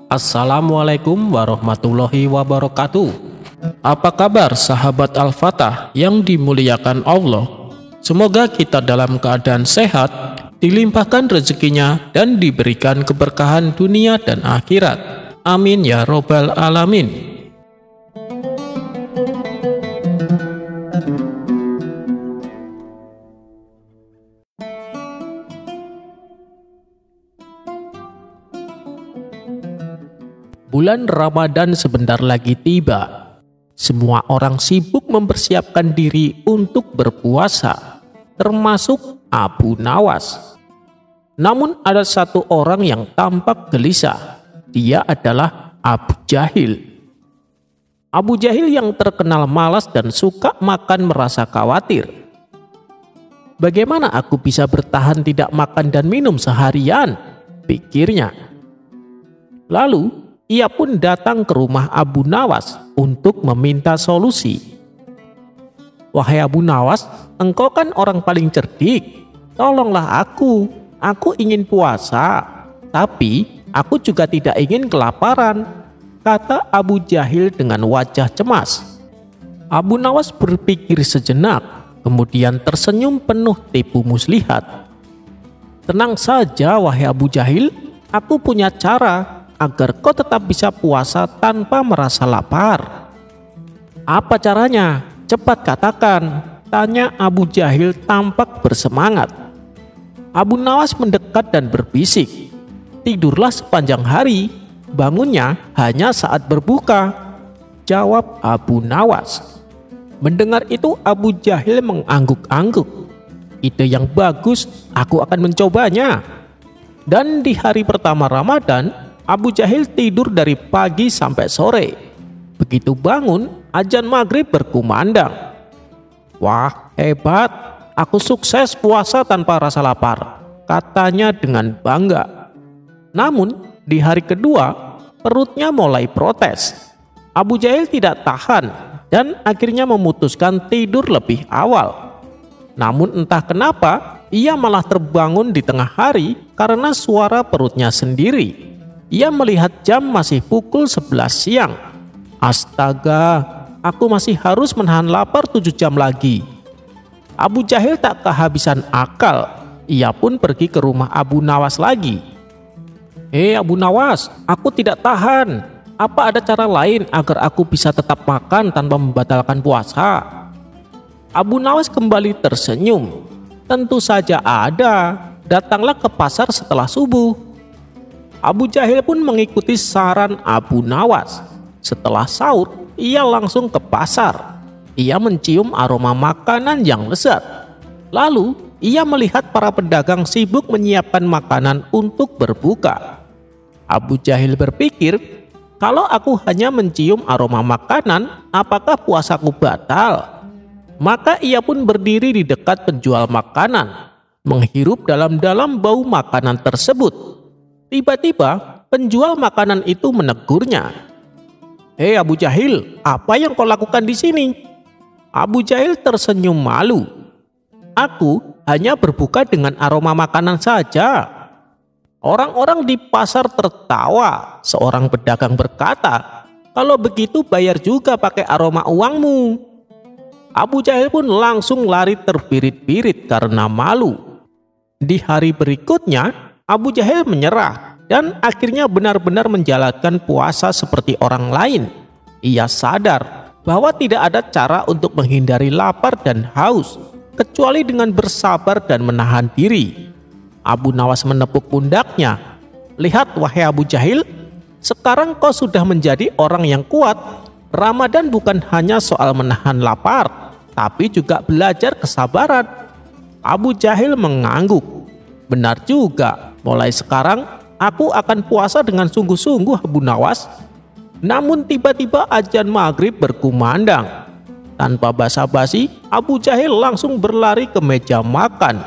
Assalamualaikum warahmatullahi wabarakatuh. Apa kabar sahabat Al-Fatah yang dimuliakan Allah? Semoga kita dalam keadaan sehat, dilimpahkan rezekinya dan diberikan keberkahan dunia dan akhirat. Amin ya robbal alamin. Bulan Ramadan sebentar lagi tiba. Semua orang sibuk mempersiapkan diri untuk berpuasa, termasuk Abu Nawas. Namun ada satu orang yang tampak gelisah. Dia adalah Abu Jahil. Abu Jahil yang terkenal malas dan suka makan merasa khawatir. Bagaimana aku bisa bertahan tidak makan dan minum seharian? Pikirnya. Lalu ia pun datang ke rumah Abu Nawas untuk meminta solusi. Wahai Abu Nawas, engkau kan orang paling cerdik. Tolonglah aku ingin puasa, tapi aku juga tidak ingin kelaparan, kata Abu Jahil dengan wajah cemas. Abu Nawas berpikir sejenak, kemudian tersenyum penuh tipu muslihat. Tenang saja wahai Abu Jahil, aku punya cara agar kau tetap bisa puasa tanpa merasa lapar. Apa caranya? Cepat katakan, tanya Abu Jahil tampak bersemangat. Abu Nawas mendekat dan berbisik, tidurlah sepanjang hari, bangunnya hanya saat berbuka, jawab Abu Nawas. Mendengar itu Abu Jahil mengangguk-angguk. Ide yang bagus, aku akan mencobanya. Dan di hari pertama Ramadan, Abu Jahil tidur dari pagi sampai sore. Begitu bangun, azan maghrib berkumandang. Wah, hebat, aku sukses puasa tanpa rasa lapar, katanya dengan bangga. Namun, di hari kedua, perutnya mulai protes. Abu Jahil tidak tahan dan akhirnya memutuskan tidur lebih awal. Namun entah kenapa, ia malah terbangun di tengah hari karena suara perutnya sendiri. Ia melihat jam masih pukul 11 siang. Astaga, aku masih harus menahan lapar 7 jam lagi. Abu Jahil tak kehabisan akal. Ia pun pergi ke rumah Abu Nawas lagi. Abu Nawas, aku tidak tahan. Apa ada cara lain agar aku bisa tetap makan tanpa membatalkan puasa? Abu Nawas kembali tersenyum. Tentu saja ada. Datanglah ke pasar setelah subuh. Abu Jahil pun mengikuti saran Abu Nawas. Setelah sahur, ia langsung ke pasar. Ia mencium aroma makanan yang lezat. Lalu, ia melihat para pedagang sibuk menyiapkan makanan untuk berbuka. Abu Jahil berpikir, kalau aku hanya mencium aroma makanan, apakah puasaku batal? Maka ia pun berdiri di dekat penjual makanan, menghirup dalam-dalam bau makanan tersebut. Tiba-tiba penjual makanan itu menegurnya. Abu Jahil, apa yang kau lakukan di sini? Abu Jahil tersenyum malu. Aku hanya berbuka dengan aroma makanan saja. Orang-orang di pasar tertawa. Seorang pedagang berkata, kalau begitu bayar juga pakai aroma uangmu. Abu Jahil pun langsung lari terbirit-birit karena malu. Di hari berikutnya, Abu Jahil menyerah dan akhirnya benar-benar menjalankan puasa seperti orang lain. Ia sadar bahwa tidak ada cara untuk menghindari lapar dan haus kecuali dengan bersabar dan menahan diri. Abu Nawas menepuk pundaknya. Lihat wahai Abu Jahil, sekarang kau sudah menjadi orang yang kuat. Ramadan bukan hanya soal menahan lapar, tapi juga belajar kesabaran. Abu Jahil mengangguk. Benar juga. Mulai sekarang, aku akan puasa dengan sungguh-sungguh Abu Nawas. Namun tiba-tiba azan maghrib berkumandang. Tanpa basa-basi, Abu Jahil langsung berlari ke meja makan.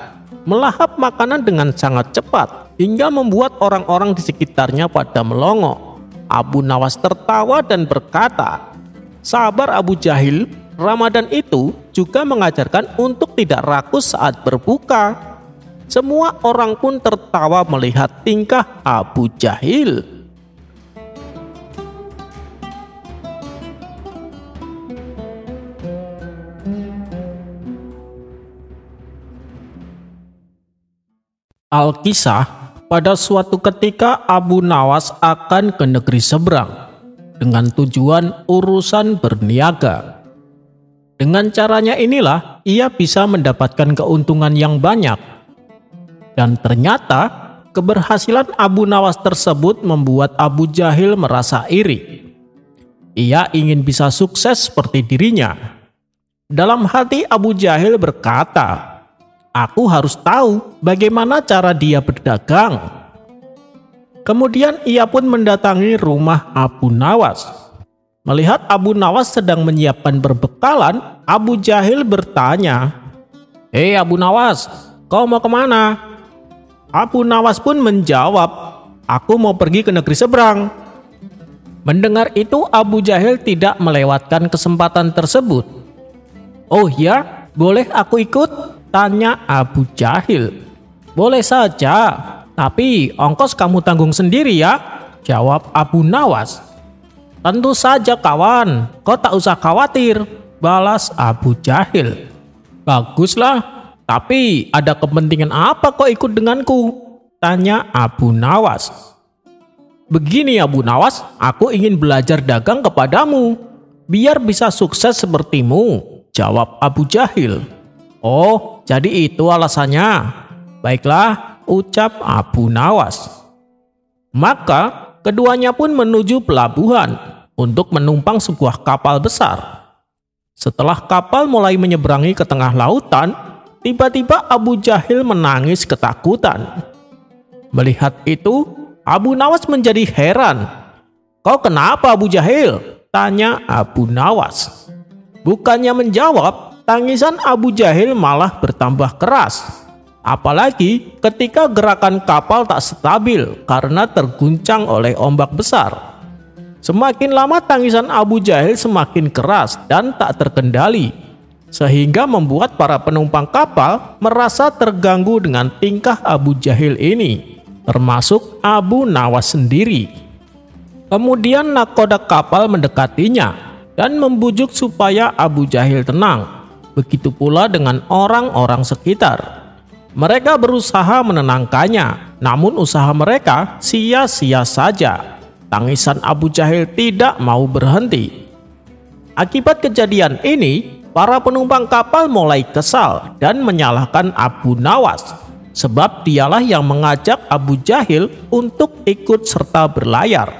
Melahap makanan dengan sangat cepat, hingga membuat orang-orang di sekitarnya pada melongo. Abu Nawas tertawa dan berkata, sabar Abu Jahil, Ramadan itu juga mengajarkan untuk tidak rakus saat berbuka. Semua orang pun tertawa melihat tingkah Abu Jahil. Alkisah, pada suatu ketika Abu Nawas akan ke negeri seberang dengan tujuan urusan berniaga. Dengan caranya inilah ia bisa mendapatkan keuntungan yang banyak. Dan ternyata keberhasilan Abu Nawas tersebut membuat Abu Jahil merasa iri. Ia ingin bisa sukses seperti dirinya. Dalam hati Abu Jahil berkata, "Aku harus tahu bagaimana cara dia berdagang." Kemudian ia pun mendatangi rumah Abu Nawas. Melihat Abu Nawas sedang menyiapkan perbekalan, Abu Jahil bertanya, "Hei Abu Nawas, kau mau kemana?" Abu Nawas pun menjawab, "Aku mau pergi ke negeri seberang." Mendengar itu Abu Jahil tidak melewatkan kesempatan tersebut. "Oh ya, boleh aku ikut?" tanya Abu Jahil. "Boleh saja, tapi ongkos kamu tanggung sendiri ya," jawab Abu Nawas. "Tentu saja kawan, kau tak usah khawatir," balas Abu Jahil. "Baguslah, tapi ada kepentingan apa kau ikut denganku?" tanya Abu Nawas. "Begini Abu Nawas, aku ingin belajar dagang kepadamu, biar bisa sukses sepertimu," jawab Abu Jahil. "Oh, jadi itu alasannya. Baiklah," ucap Abu Nawas. Maka keduanya pun menuju pelabuhan untuk menumpang sebuah kapal besar. Setelah kapal mulai menyeberangi ke tengah lautan, tiba-tiba Abu Jahil menangis ketakutan. Melihat itu, Abu Nawas menjadi heran. "Kau kenapa Abu Jahil?" tanya Abu Nawas. Bukannya menjawab, tangisan Abu Jahil malah bertambah keras. Apalagi ketika gerakan kapal tak stabil karena terguncang oleh ombak besar. Semakin lama tangisan Abu Jahil semakin keras dan tak terkendali, sehingga membuat para penumpang kapal merasa terganggu dengan tingkah Abu Jahil ini, termasuk Abu Nawas sendiri. Kemudian nakoda kapal mendekatinya dan membujuk supaya Abu Jahil tenang. Begitu pula dengan orang-orang sekitar. Mereka berusaha menenangkannya, namun usaha mereka sia-sia saja. Tangisan Abu Jahil tidak mau berhenti. Akibat kejadian ini, para penumpang kapal mulai kesal dan menyalahkan Abu Nawas, sebab dialah yang mengajak Abu Jahil untuk ikut serta berlayar.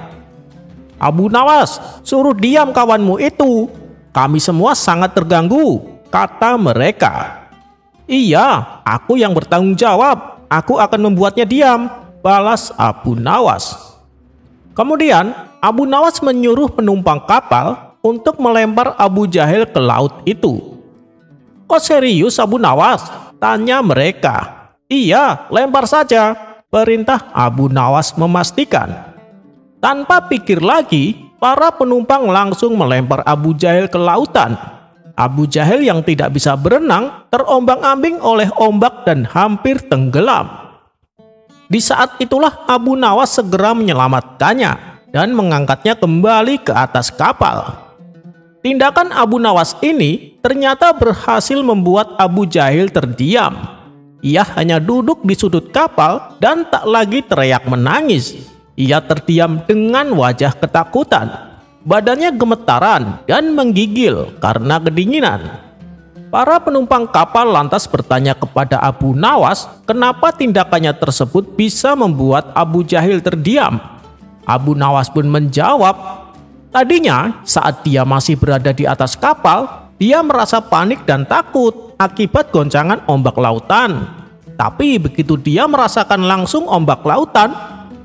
"Abu Nawas, suruh diam kawanmu itu. Kami semua sangat terganggu," kata mereka. "Iya, aku yang bertanggung jawab. Aku akan membuatnya diam," balas Abu Nawas. Kemudian Abu Nawas menyuruh penumpang kapal untuk melempar Abu Jahil ke laut itu. "Kok serius Abu Nawas?" tanya mereka. "Iya, lempar saja," perintah Abu Nawas memastikan. Tanpa pikir lagi, para penumpang langsung melempar Abu Jahil ke lautan. Abu Jahil yang tidak bisa berenang terombang-ambing oleh ombak dan hampir tenggelam. Di saat itulah Abu Nawas segera menyelamatkannya dan mengangkatnya kembali ke atas kapal. Tindakan Abu Nawas ini ternyata berhasil membuat Abu Jahil terdiam. Ia hanya duduk di sudut kapal dan tak lagi teriak menangis. Ia terdiam dengan wajah ketakutan. Badannya gemetaran dan menggigil karena kedinginan. Para penumpang kapal lantas bertanya kepada Abu Nawas kenapa tindakannya tersebut bisa membuat Abu Jahil terdiam. Abu Nawas pun menjawab, tadinya saat dia masih berada di atas kapal, dia merasa panik dan takut akibat goncangan ombak lautan. Tapi begitu dia merasakan langsung ombak lautan,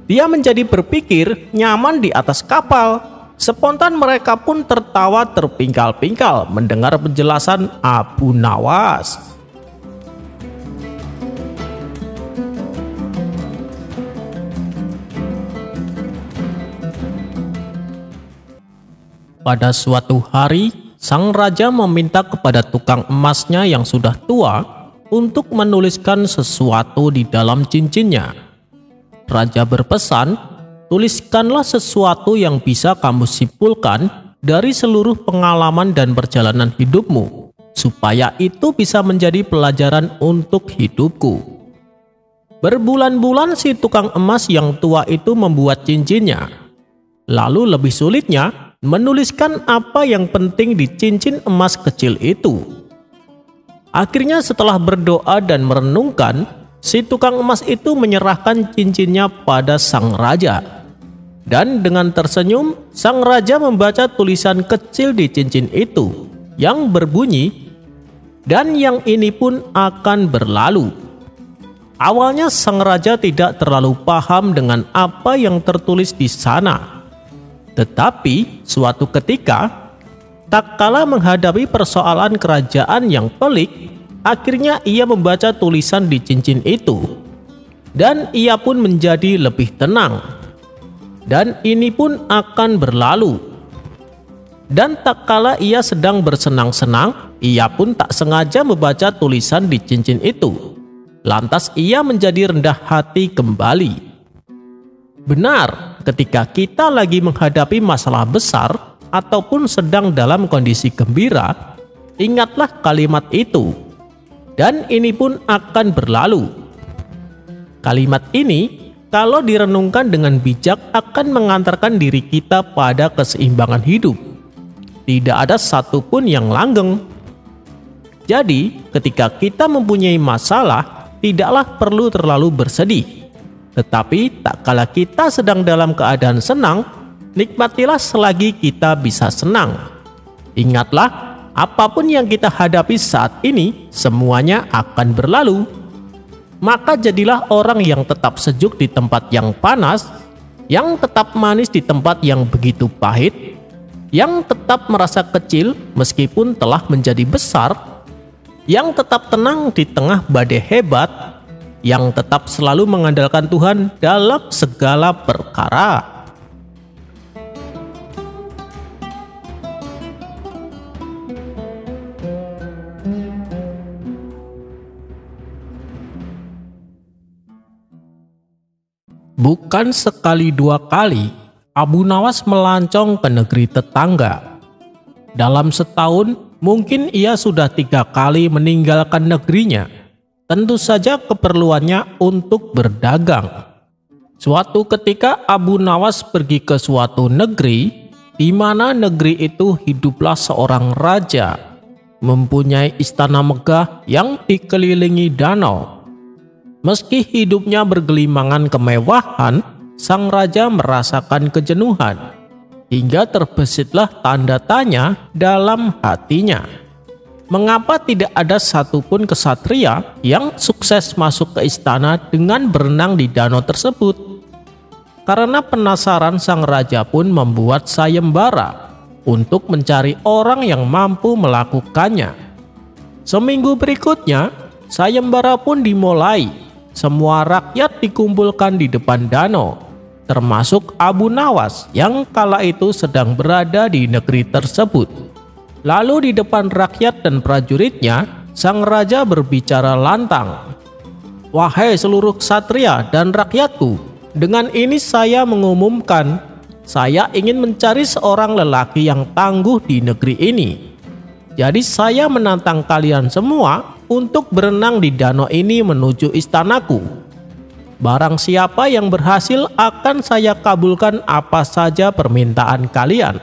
dia menjadi berpikir nyaman di atas kapal. Spontan mereka pun tertawa terpingkal-pingkal mendengar penjelasan Abu Nawas. Pada suatu hari, sang raja meminta kepada tukang emasnya yang sudah tua untuk menuliskan sesuatu di dalam cincinnya. Raja berpesan, tuliskanlah sesuatu yang bisa kamu simpulkan dari seluruh pengalaman dan perjalanan hidupmu, supaya itu bisa menjadi pelajaran untuk hidupku. Berbulan-bulan si tukang emas yang tua itu membuat cincinnya. Lalu lebih sulitnya menuliskan apa yang penting di cincin emas kecil itu. Akhirnya setelah berdoa dan merenungkan, si tukang emas itu menyerahkan cincinnya pada sang raja. Dan dengan tersenyum, sang raja membaca tulisan kecil di cincin itu yang berbunyi, "Dan yang ini pun akan berlalu." Awalnya sang raja tidak terlalu paham dengan apa yang tertulis di sana. Tetapi suatu ketika, tak kala menghadapi persoalan kerajaan yang pelik, akhirnya ia membaca tulisan di cincin itu. Dan ia pun menjadi lebih tenang. Dan ini pun akan berlalu. Dan tak kala ia sedang bersenang-senang, ia pun tak sengaja membaca tulisan di cincin itu. Lantas ia menjadi rendah hati kembali. Benar, ketika kita lagi menghadapi masalah besar ataupun sedang dalam kondisi gembira, ingatlah kalimat itu. Dan ini pun akan berlalu. Kalimat ini, kalau direnungkan dengan bijak, akan mengantarkan diri kita pada keseimbangan hidup. Tidak ada satupun yang langgeng. Jadi, ketika kita mempunyai masalah, tidaklah perlu terlalu bersedih. Tetapi tak kala kita sedang dalam keadaan senang, nikmatilah selagi kita bisa senang. Ingatlah, apapun yang kita hadapi saat ini, semuanya akan berlalu. Maka jadilah orang yang tetap sejuk di tempat yang panas, yang tetap manis di tempat yang begitu pahit, yang tetap merasa kecil meskipun telah menjadi besar, yang tetap tenang di tengah badai hebat, yang tetap selalu mengandalkan Tuhan dalam segala perkara. Bukan sekali dua kali, Abu Nawas melancong ke negeri tetangga. Dalam setahun, mungkin ia sudah 3 kali meninggalkan negerinya. Tentu saja keperluannya untuk berdagang. Suatu ketika Abu Nawas pergi ke suatu negeri, di mana negeri itu hiduplah seorang raja, mempunyai istana megah yang dikelilingi danau. Meski hidupnya bergelimangan kemewahan, sang raja merasakan kejenuhan, hingga terbesitlah tanda tanya dalam hatinya. Mengapa tidak ada satupun kesatria yang sukses masuk ke istana dengan berenang di danau tersebut? Karena penasaran, sang raja pun membuat sayembara untuk mencari orang yang mampu melakukannya. Seminggu berikutnya, sayembara pun dimulai. Semua rakyat dikumpulkan di depan danau, termasuk Abu Nawas yang kala itu sedang berada di negeri tersebut. Lalu di depan rakyat dan prajuritnya, sang raja berbicara lantang. "Wahai seluruh ksatria dan rakyatku, dengan ini saya mengumumkan, saya ingin mencari seorang lelaki yang tangguh di negeri ini. Jadi saya menantang kalian semua untuk berenang di danau ini menuju istanaku. Barang siapa yang berhasil akan saya kabulkan apa saja permintaan kalian."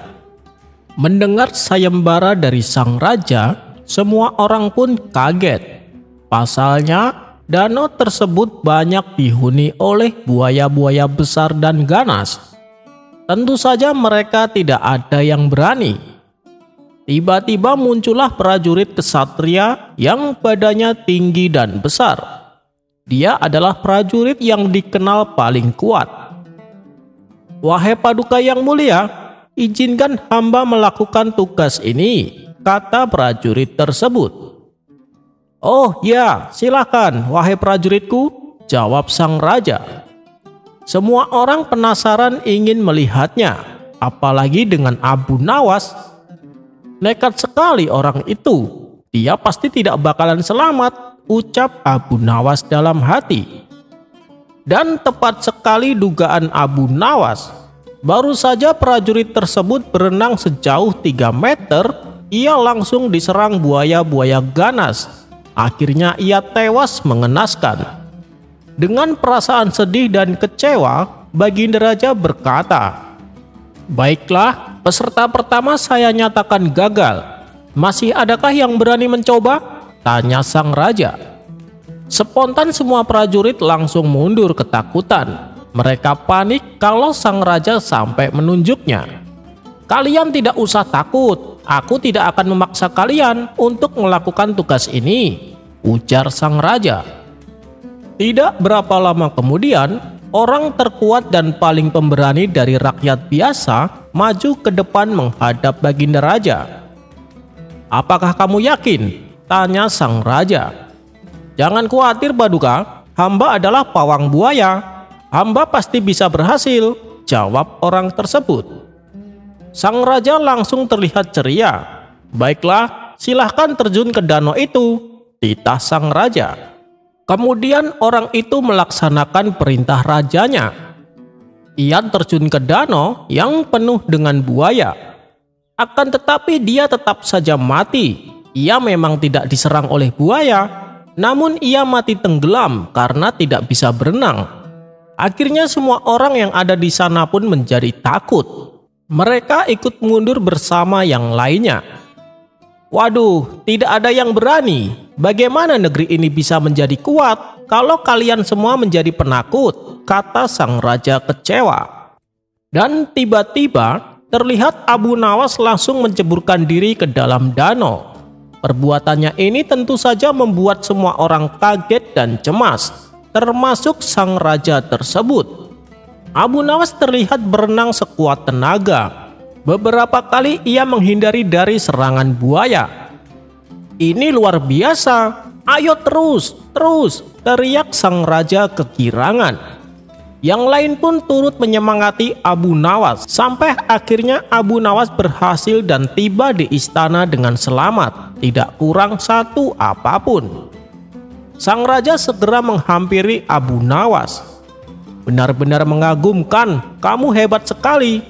Mendengar sayembara dari sang raja, semua orang pun kaget. Pasalnya, danau tersebut banyak dihuni oleh buaya-buaya besar dan ganas. Tentu saja mereka tidak ada yang berani. Tiba-tiba muncullah prajurit ksatria yang badannya tinggi dan besar. Dia adalah prajurit yang dikenal paling kuat. "Wahai paduka yang mulia, izinkan hamba melakukan tugas ini," kata prajurit tersebut. "Oh ya, silakan wahai prajuritku," jawab sang raja. Semua orang penasaran ingin melihatnya, apalagi dengan Abu Nawas. "Nekat sekali orang itu, dia pasti tidak bakalan selamat," ucap Abu Nawas dalam hati. Dan tepat sekali dugaan Abu Nawas. Baru saja prajurit tersebut berenang sejauh 3 meter, ia langsung diserang buaya-buaya ganas. Akhirnya ia tewas mengenaskan. Dengan perasaan sedih dan kecewa, Baginda Raja berkata, "Baiklah, peserta pertama saya nyatakan gagal. Masih adakah yang berani mencoba?" tanya sang raja. Spontan semua prajurit langsung mundur ketakutan. Mereka panik kalau sang raja sampai menunjuknya. "Kalian tidak usah takut, aku tidak akan memaksa kalian untuk melakukan tugas ini," ujar sang raja. Tidak berapa lama kemudian, orang terkuat dan paling pemberani dari rakyat biasa maju ke depan menghadap Baginda Raja. "Apakah kamu yakin?" tanya sang raja. "Jangan khawatir Paduka, hamba adalah pawang buaya. Hamba pasti bisa berhasil," jawab orang tersebut. Sang raja langsung terlihat ceria. "Baiklah, silahkan terjun ke danau itu," titah sang raja. Kemudian orang itu melaksanakan perintah rajanya. Ia terjun ke danau yang penuh dengan buaya. Akan tetapi dia tetap saja mati. Ia memang tidak diserang oleh buaya, namun ia mati tenggelam karena tidak bisa berenang. Akhirnya semua orang yang ada di sana pun menjadi takut. Mereka ikut mundur bersama yang lainnya. "Waduh, tidak ada yang berani. Bagaimana negeri ini bisa menjadi kuat kalau kalian semua menjadi penakut?" kata sang raja kecewa. Dan tiba-tiba terlihat Abu Nawas langsung menceburkan diri ke dalam danau. Perbuatannya ini tentu saja membuat semua orang kaget dan cemas, termasuk sang raja tersebut. Abu Nawas terlihat berenang sekuat tenaga. Beberapa kali ia menghindari dari serangan buaya. "Ini luar biasa, ayo terus, teriak sang raja kegirangan. Yang lain pun turut menyemangati Abu Nawas, sampai akhirnya Abu Nawas berhasil dan tiba di istana dengan selamat, tidak kurang satu apapun. Sang raja segera menghampiri Abu Nawas. "Benar-benar mengagumkan, kamu hebat sekali.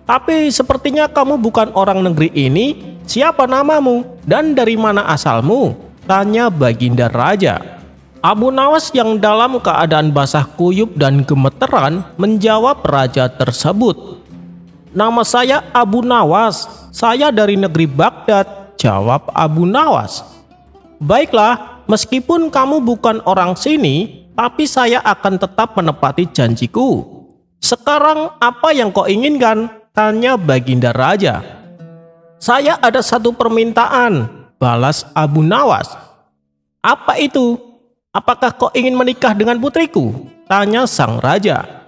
Tapi sepertinya kamu bukan orang negeri ini. Siapa namamu dan dari mana asalmu?" tanya Baginda Raja. Abu Nawas yang dalam keadaan basah kuyup dan gemeteran menjawab raja tersebut. "Nama saya Abu Nawas, saya dari negeri Baghdad," jawab Abu Nawas. "Baiklah, meskipun kamu bukan orang sini, tapi saya akan tetap menepati janjiku. Sekarang apa yang kau inginkan?" tanya Baginda Raja. "Saya ada satu permintaan," balas Abu Nawas. "Apa itu? Apakah kau ingin menikah dengan putriku?" tanya sang raja.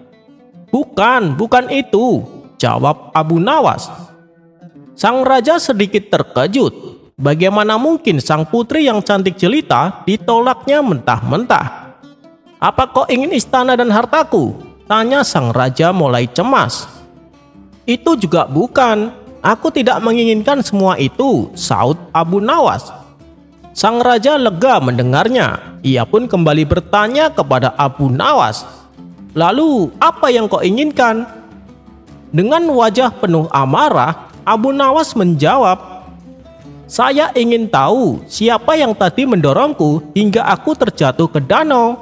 Bukan itu," jawab Abu Nawas. Sang raja sedikit terkejut. Bagaimana mungkin sang putri yang cantik jelita ditolaknya mentah-mentah? "Apa kau ingin istana dan hartaku?" tanya sang raja mulai cemas. "Itu juga bukan. Aku tidak menginginkan semua itu," saut Abu Nawas. Sang raja lega mendengarnya. Ia pun kembali bertanya kepada Abu Nawas, "Lalu apa yang kau inginkan?" Dengan wajah penuh amarah, Abu Nawas menjawab, "Saya ingin tahu siapa yang tadi mendorongku hingga aku terjatuh ke danau."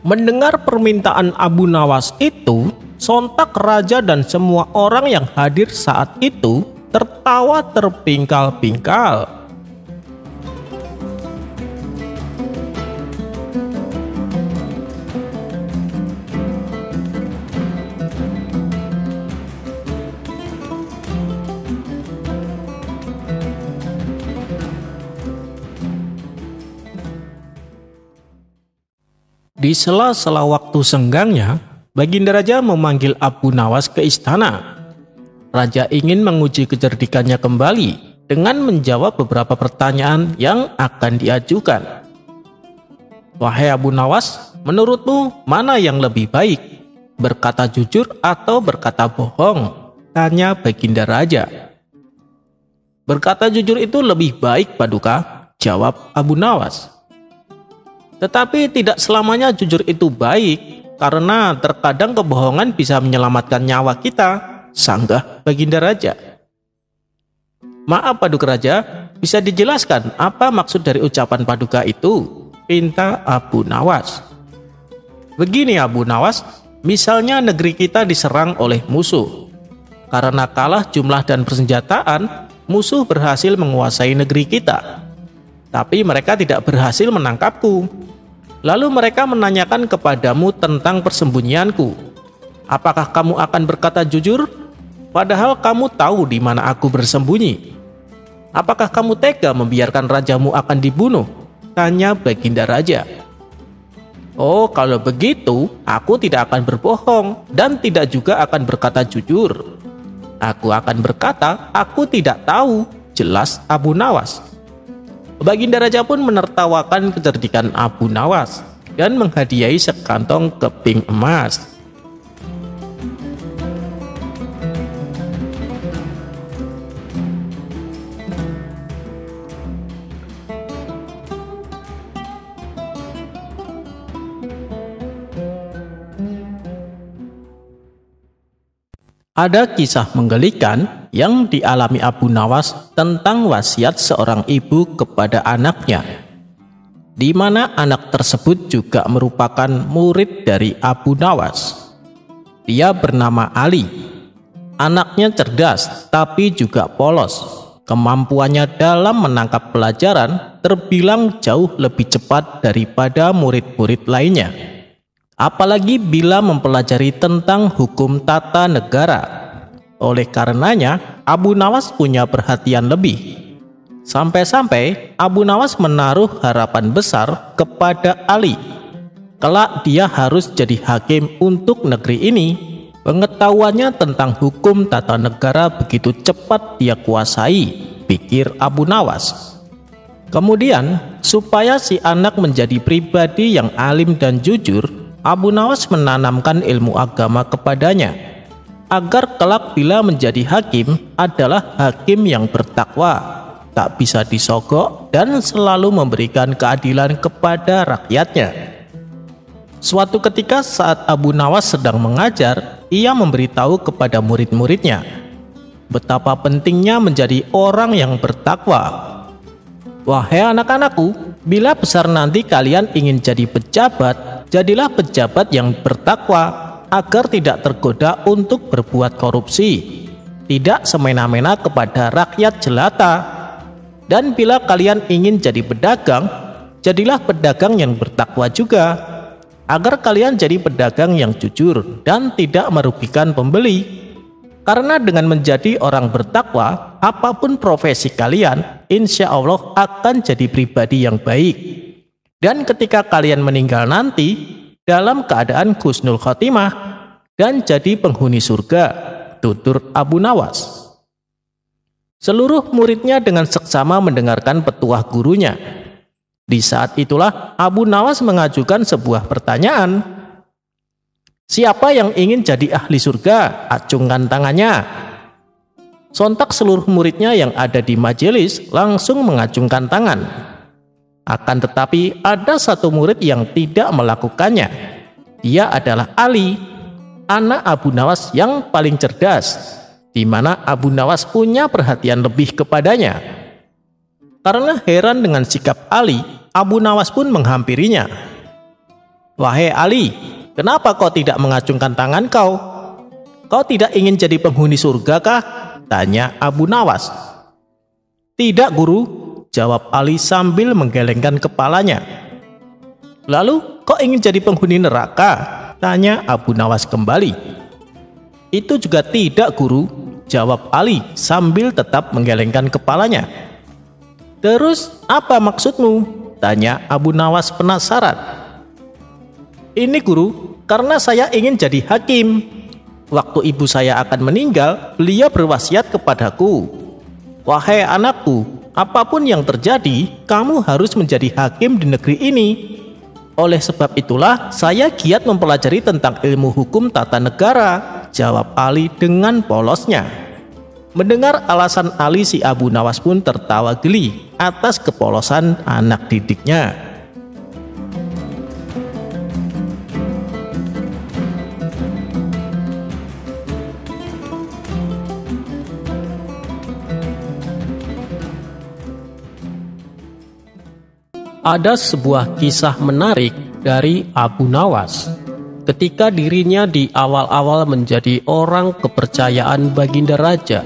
Mendengar permintaan Abu Nawas itu, sontak raja dan semua orang yang hadir saat itu tertawa terpingkal-pingkal. Di sela-sela waktu senggangnya, Baginda Raja memanggil Abu Nawas ke istana. Raja ingin menguji kecerdikannya kembali dengan menjawab beberapa pertanyaan yang akan diajukan. "Wahai Abu Nawas, menurutmu mana yang lebih baik? Berkata jujur atau berkata bohong?" tanya Baginda Raja. "Berkata jujur itu lebih baik, Paduka," jawab Abu Nawas. "Tetapi tidak selamanya jujur itu baik, karena terkadang kebohongan bisa menyelamatkan nyawa kita," sanggah Baginda Raja. "Maaf Paduka Raja, bisa dijelaskan apa maksud dari ucapan Paduka itu?" pinta Abu Nawas. Begini Abu Nawas, misalnya negeri kita diserang oleh musuh. Karena kalah jumlah dan persenjataan, musuh berhasil menguasai negeri kita. Tapi mereka tidak berhasil menangkapku. Lalu mereka menanyakan kepadamu tentang persembunyianku. Apakah kamu akan berkata jujur? Padahal kamu tahu di mana aku bersembunyi. Apakah kamu tega membiarkan rajamu akan dibunuh? Tanya Baginda Raja. Oh, kalau begitu, aku tidak akan berbohong dan tidak juga akan berkata jujur. Aku akan berkata, aku tidak tahu, jelas Abu Nawas. Baginda Raja pun menertawakan kecerdikan Abu Nawas dan menghadiahi sekantong keping emas. Ada kisah menggelikan yang dialami Abu Nawas tentang wasiat seorang ibu kepada anaknya, di mana anak tersebut juga merupakan murid dari Abu Nawas. Dia bernama Ali. Anaknya cerdas tapi juga polos. Kemampuannya dalam menangkap pelajaran terbilang jauh lebih cepat daripada murid-murid lainnya. Apalagi bila mempelajari tentang hukum tata negara. Oleh karenanya, Abu Nawas punya perhatian lebih. Sampai-sampai Abu Nawas menaruh harapan besar kepada Ali. Kelak dia harus jadi hakim untuk negeri ini. Pengetahuannya tentang hukum tata negara begitu cepat dia kuasai, pikir Abu Nawas. Kemudian, supaya si anak menjadi pribadi yang alim dan jujur, Abu Nawas menanamkan ilmu agama kepadanya, agar kelak bila menjadi hakim adalah hakim yang bertakwa, tak bisa disogok dan selalu memberikan keadilan kepada rakyatnya. Suatu ketika saat Abu Nawas sedang mengajar, ia memberitahu kepada murid-muridnya betapa pentingnya menjadi orang yang bertakwa. Wahai anak-anakku, bila besar nanti kalian ingin jadi pejabat, jadilah pejabat yang bertakwa, agar tidak tergoda untuk berbuat korupsi, tidak semena-mena kepada rakyat jelata. Dan bila kalian ingin jadi pedagang, jadilah pedagang yang bertakwa juga, agar kalian jadi pedagang yang jujur dan tidak merugikan pembeli. Karena dengan menjadi orang bertakwa, apapun profesi kalian, insya Allah akan jadi pribadi yang baik. Dan ketika kalian meninggal nanti, dalam keadaan husnul khotimah dan jadi penghuni surga, tutur Abu Nawas. Seluruh muridnya dengan seksama mendengarkan petuah gurunya. Di saat itulah Abu Nawas mengajukan sebuah pertanyaan. Siapa yang ingin jadi ahli surga? Acungkan tangannya. Sontak seluruh muridnya yang ada di majelis langsung mengacungkan tangan. Akan tetapi ada satu murid yang tidak melakukannya. Dia adalah Ali, anak Abu Nawas yang paling cerdas, di mana Abu Nawas punya perhatian lebih kepadanya. Karena heran dengan sikap Ali, Abu Nawas pun menghampirinya. Wahai Ali, kenapa kau tidak mengacungkan tangan kau? Kau tidak ingin jadi penghuni surga kah? Tanya Abu Nawas. Tidak guru, jawab Ali sambil menggelengkan kepalanya. Lalu kau ingin jadi penghuni neraka? Tanya Abu Nawas kembali. Itu juga tidak guru, jawab Ali sambil tetap menggelengkan kepalanya. Terus apa maksudmu? Tanya Abu Nawas penasaran. Ini guru, karena saya ingin jadi hakim. Waktu ibu saya akan meninggal, beliau berwasiat kepadaku. Wahai anakku, apapun yang terjadi, kamu harus menjadi hakim di negeri ini. Oleh sebab itulah, saya giat mempelajari tentang ilmu hukum tata negara, jawab Ali dengan polosnya. Mendengar alasan Ali, si Abu Nawas pun tertawa geli atas kepolosan anak didiknya. Ada sebuah kisah menarik dari Abu Nawas. ketika dirinya di awal-awal menjadi orang kepercayaan Baginda Raja.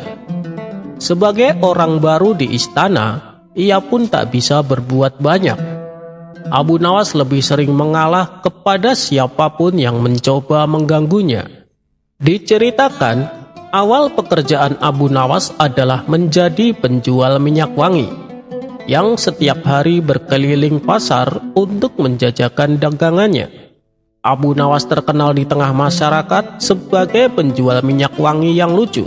Sebagai orang baru di istana, ia pun tak bisa berbuat banyak. Abu Nawas lebih sering mengalah kepada siapapun yang mencoba mengganggunya. Diceritakan, awal pekerjaan Abu Nawas adalah menjadi penjual minyak wangi, yang setiap hari berkeliling pasar untuk menjajakan dagangannya. Abu Nawas terkenal di tengah masyarakat sebagai penjual minyak wangi yang lucu.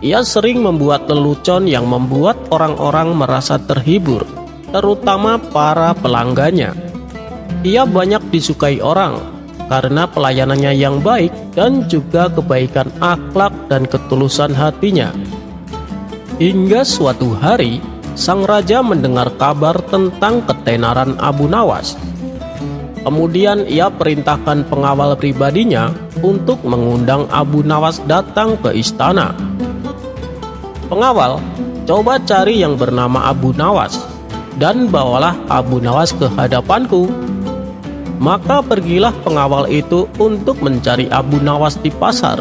Ia sering membuat lelucon yang membuat orang-orang merasa terhibur, terutama para pelanggannya. Ia banyak disukai orang karena pelayanannya yang baik dan juga kebaikan akhlak dan ketulusan hatinya. Hingga suatu hari, sang raja mendengar kabar tentang ketenaran Abu Nawas. Kemudian ia perintahkan pengawal pribadinya untuk mengundang Abu Nawas datang ke istana. Pengawal, coba cari yang bernama Abu Nawas dan bawalah Abu Nawas ke hadapanku. Maka pergilah pengawal itu untuk mencari Abu Nawas di pasar.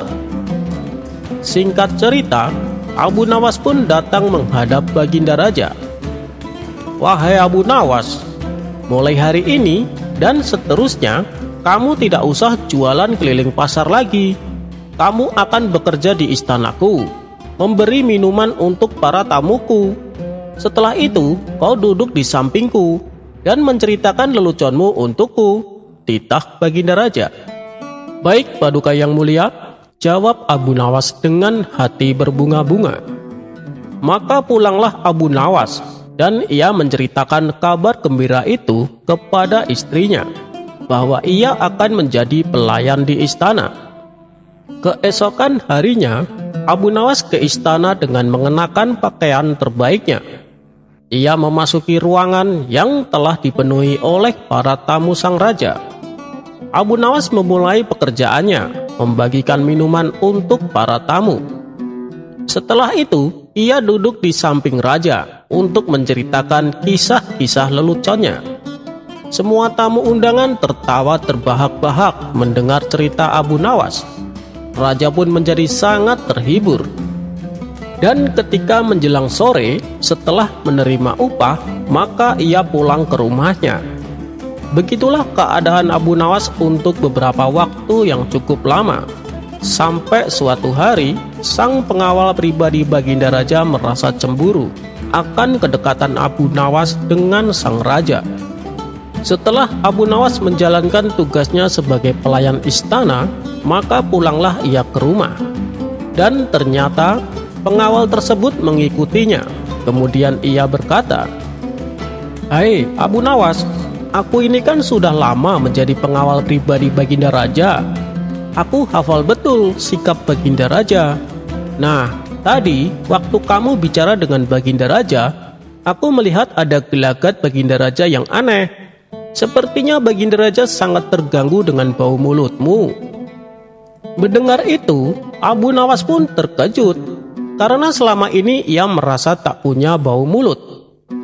Singkat cerita, Abu Nawas pun datang menghadap Baginda Raja. "Wahai Abu Nawas, mulai hari ini dan seterusnya, kamu tidak usah jualan keliling pasar lagi. Kamu akan bekerja di istanaku, memberi minuman untuk para tamuku. Setelah itu, kau duduk di sampingku dan menceritakan leluconmu untukku," titah Baginda Raja. "Baik, Paduka yang mulia," jawab Abu Nawas dengan hati berbunga-bunga. Maka pulanglah Abu Nawas dan ia menceritakan kabar gembira itu kepada istrinya, bahwa ia akan menjadi pelayan di istana. Keesokan harinya, Abu Nawas ke istana dengan mengenakan pakaian terbaiknya. Ia memasuki ruangan yang telah dipenuhi oleh para tamu sang raja. Abu Nawas memulai pekerjaannya, membagikan minuman untuk para tamu. Setelah itu, ia duduk di samping raja untuk menceritakan kisah-kisah leluconnya. Semua tamu undangan tertawa terbahak-bahak mendengar cerita Abu Nawas. Raja pun menjadi sangat terhibur. Dan ketika menjelang sore, setelah menerima upah, maka ia pulang ke rumahnya. Begitulah keadaan Abu Nawas untuk beberapa waktu yang cukup lama. Sampai suatu hari, sang pengawal pribadi Baginda Raja merasa cemburu akan kedekatan Abu Nawas dengan sang raja. Setelah Abu Nawas menjalankan tugasnya sebagai pelayan istana, maka pulanglah ia ke rumah. Dan ternyata pengawal tersebut mengikutinya. Kemudian ia berkata, "Hai Abu Nawas, aku ini kan sudah lama menjadi pengawal pribadi Baginda Raja. Aku hafal betul sikap Baginda Raja. Nah, tadi waktu kamu bicara dengan Baginda Raja, aku melihat ada gelagat Baginda Raja yang aneh. Sepertinya Baginda Raja sangat terganggu dengan bau mulutmu." Mendengar itu, Abu Nawas pun terkejut, karena selama ini ia merasa tak punya bau mulut.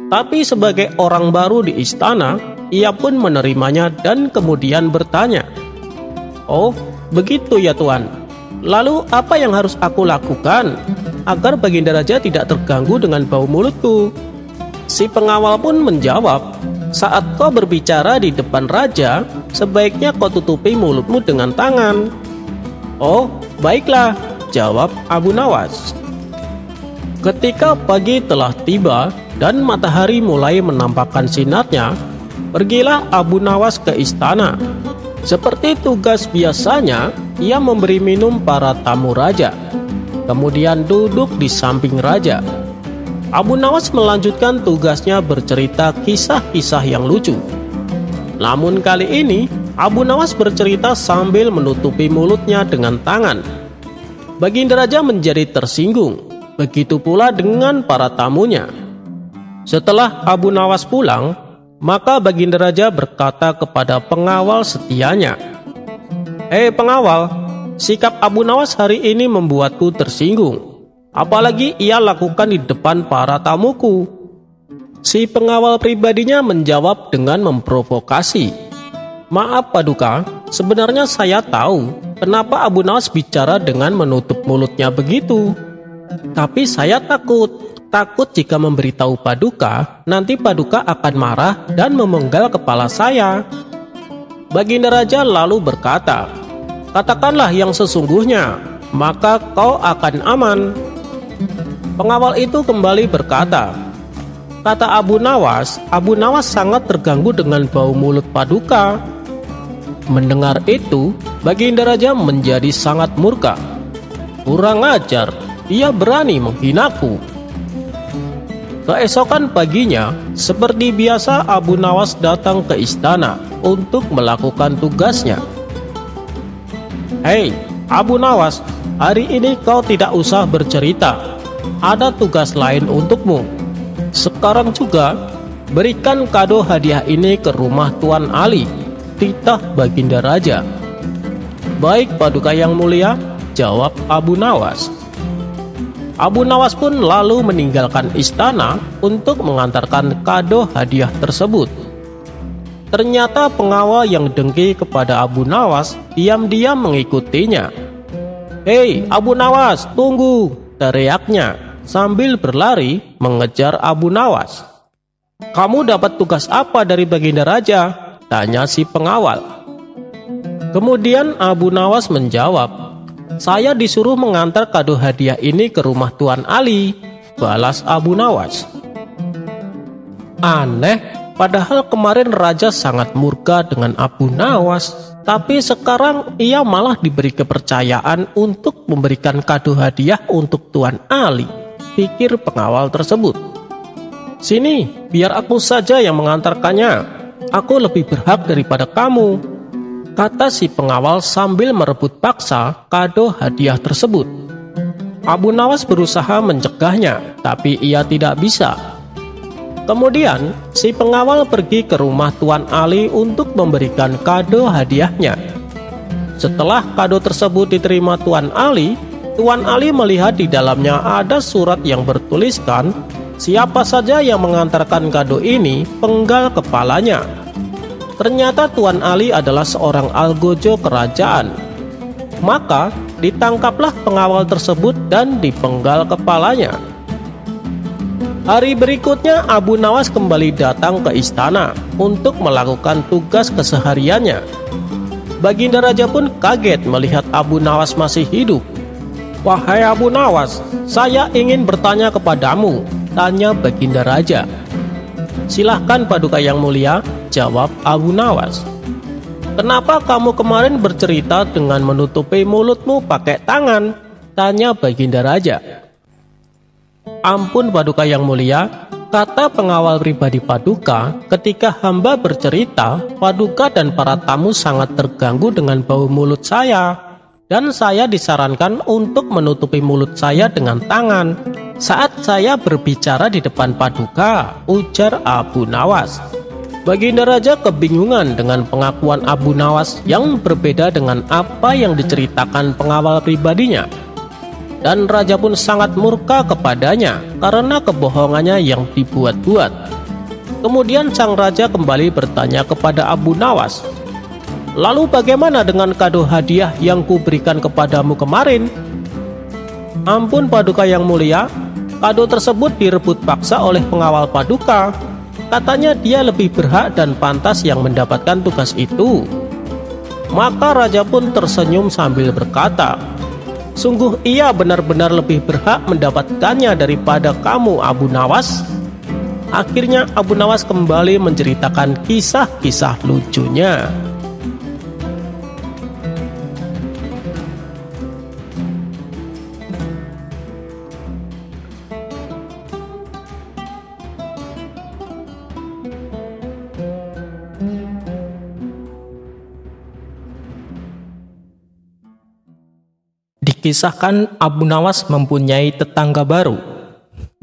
Tapi sebagai orang baru di istana, ia pun menerimanya dan kemudian bertanya, "Oh, begitu ya Tuan. Lalu apa yang harus aku lakukan agar Baginda Raja tidak terganggu dengan bau mulutku?" Si pengawal pun menjawab, "Saat kau berbicara di depan raja, sebaiknya kau tutupi mulutmu dengan tangan." "Oh, baiklah," jawab Abu Nawas. Ketika pagi telah tiba dan matahari mulai menampakkan sinarnya, pergilah Abu Nawas ke istana. Seperti tugas biasanya, ia memberi minum para tamu raja, kemudian duduk di samping raja. Abu Nawas melanjutkan tugasnya bercerita kisah-kisah yang lucu. Namun kali ini, Abu Nawas bercerita sambil menutupi mulutnya dengan tangan. Baginda Raja menjadi tersinggung, begitu pula dengan para tamunya. Setelah Abu Nawas pulang, maka Baginda Raja berkata kepada pengawal setianya, "Hei pengawal, sikap Abu Nawas hari ini membuatku tersinggung. Apalagi ia lakukan di depan para tamuku." Si pengawal pribadinya menjawab dengan memprovokasi, Maaf Paduka, sebenarnya saya tahu kenapa Abu Nawas bicara dengan menutup mulutnya begitu. Tapi saya takut jika memberitahu Paduka, nanti Paduka akan marah dan memenggal kepala saya. Baginda Raja lalu berkata, "Katakanlah yang sesungguhnya, maka kau akan aman." Pengawal itu kembali berkata, "Kata Abu Nawas sangat terganggu dengan bau mulut Paduka." Mendengar itu, Baginda Raja menjadi sangat murka. "Kurang ajar, dia berani menghinaku." Keesokan paginya, seperti biasa Abu Nawas datang ke istana untuk melakukan tugasnya. "Hei, Abu Nawas, hari ini kau tidak usah bercerita. Ada tugas lain untukmu. Sekarang juga, berikan kado hadiah ini ke rumah Tuan Ali," titah Baginda Raja. "Baik Paduka yang mulia," jawab Abu Nawas. Abu Nawas pun lalu meninggalkan istana untuk mengantarkan kado hadiah tersebut. Ternyata pengawal yang dengki kepada Abu Nawas diam-diam mengikutinya. "Hei Abu Nawas, tunggu!" teriaknya sambil berlari mengejar Abu Nawas. "Kamu dapat tugas apa dari Baginda Raja?" tanya si pengawal. Kemudian Abu Nawas menjawab, "Saya disuruh mengantar kado hadiah ini ke rumah Tuan Ali," balas Abu Nawas. Aneh, padahal kemarin Raja sangat murka dengan Abu Nawas, tapi sekarang ia malah diberi kepercayaan untuk memberikan kado hadiah untuk Tuan Ali, pikir pengawal tersebut. "Sini, biar aku saja yang mengantarkannya. Aku lebih berhak daripada kamu," kata si pengawal sambil merebut paksa kado hadiah tersebut. Abu Nawas berusaha mencegahnya, tapi ia tidak bisa. Kemudian, si pengawal pergi ke rumah Tuan Ali untuk memberikan kado hadiahnya. Setelah kado tersebut diterima Tuan Ali melihat di dalamnya ada surat yang bertuliskan, "Siapa saja yang mengantarkan kado ini, penggal kepalanya." Ternyata Tuan Ali adalah seorang algojo kerajaan. Maka ditangkaplah pengawal tersebut dan dipenggal kepalanya. Hari berikutnya Abu Nawas kembali datang ke istana untuk melakukan tugas kesehariannya. Baginda Raja pun kaget melihat Abu Nawas masih hidup. "Wahai Abu Nawas, saya ingin bertanya kepadamu," tanya Baginda Raja. "Silahkan Paduka yang mulia," jawab Abu Nawas. "Kenapa kamu kemarin bercerita dengan menutupi mulutmu pakai tangan?" tanya Baginda Raja. "Ampun Paduka yang mulia," kata pengawal pribadi Paduka, "ketika hamba bercerita, Paduka dan para tamu sangat terganggu dengan bau mulut saya, dan saya disarankan untuk menutupi mulut saya dengan tangan saat saya berbicara di depan Paduka," ujar Abu Nawas. Baginda Raja kebingungan dengan pengakuan Abu Nawas yang berbeda dengan apa yang diceritakan pengawal pribadinya. Dan Raja pun sangat murka kepadanya karena kebohongannya yang dibuat-buat. Kemudian sang Raja kembali bertanya kepada Abu Nawas, "Lalu bagaimana dengan kado hadiah yang kuberikan kepadamu kemarin?" "Ampun Paduka yang mulia, kado tersebut direbut paksa oleh pengawal Paduka. Katanya dia lebih berhak dan pantas yang mendapatkan tugas itu." Maka Raja pun tersenyum sambil berkata, "Sungguh ia benar-benar lebih berhak mendapatkannya daripada kamu Abu Nawas." Akhirnya Abu Nawas kembali menceritakan kisah-kisah lucunya. Dikisahkan Abu Nawas mempunyai tetangga baru,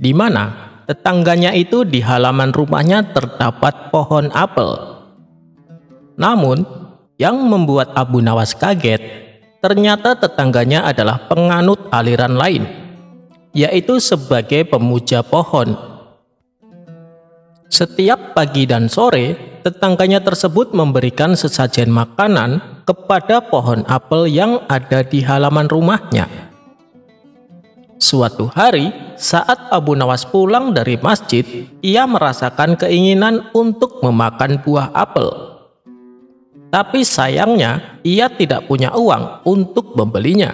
di mana tetangganya itu di halaman rumahnya terdapat pohon apel. Namun, yang membuat Abu Nawas kaget, ternyata tetangganya adalah penganut aliran lain, yaitu sebagai pemuja pohon. Setiap pagi dan sore, tetangganya tersebut memberikan sesajen makanan kepada pohon apel yang ada di halaman rumahnya. Suatu hari, saat Abu Nawas pulang dari masjid, ia merasakan keinginan untuk memakan buah apel. Tapi sayangnya, ia tidak punya uang untuk membelinya.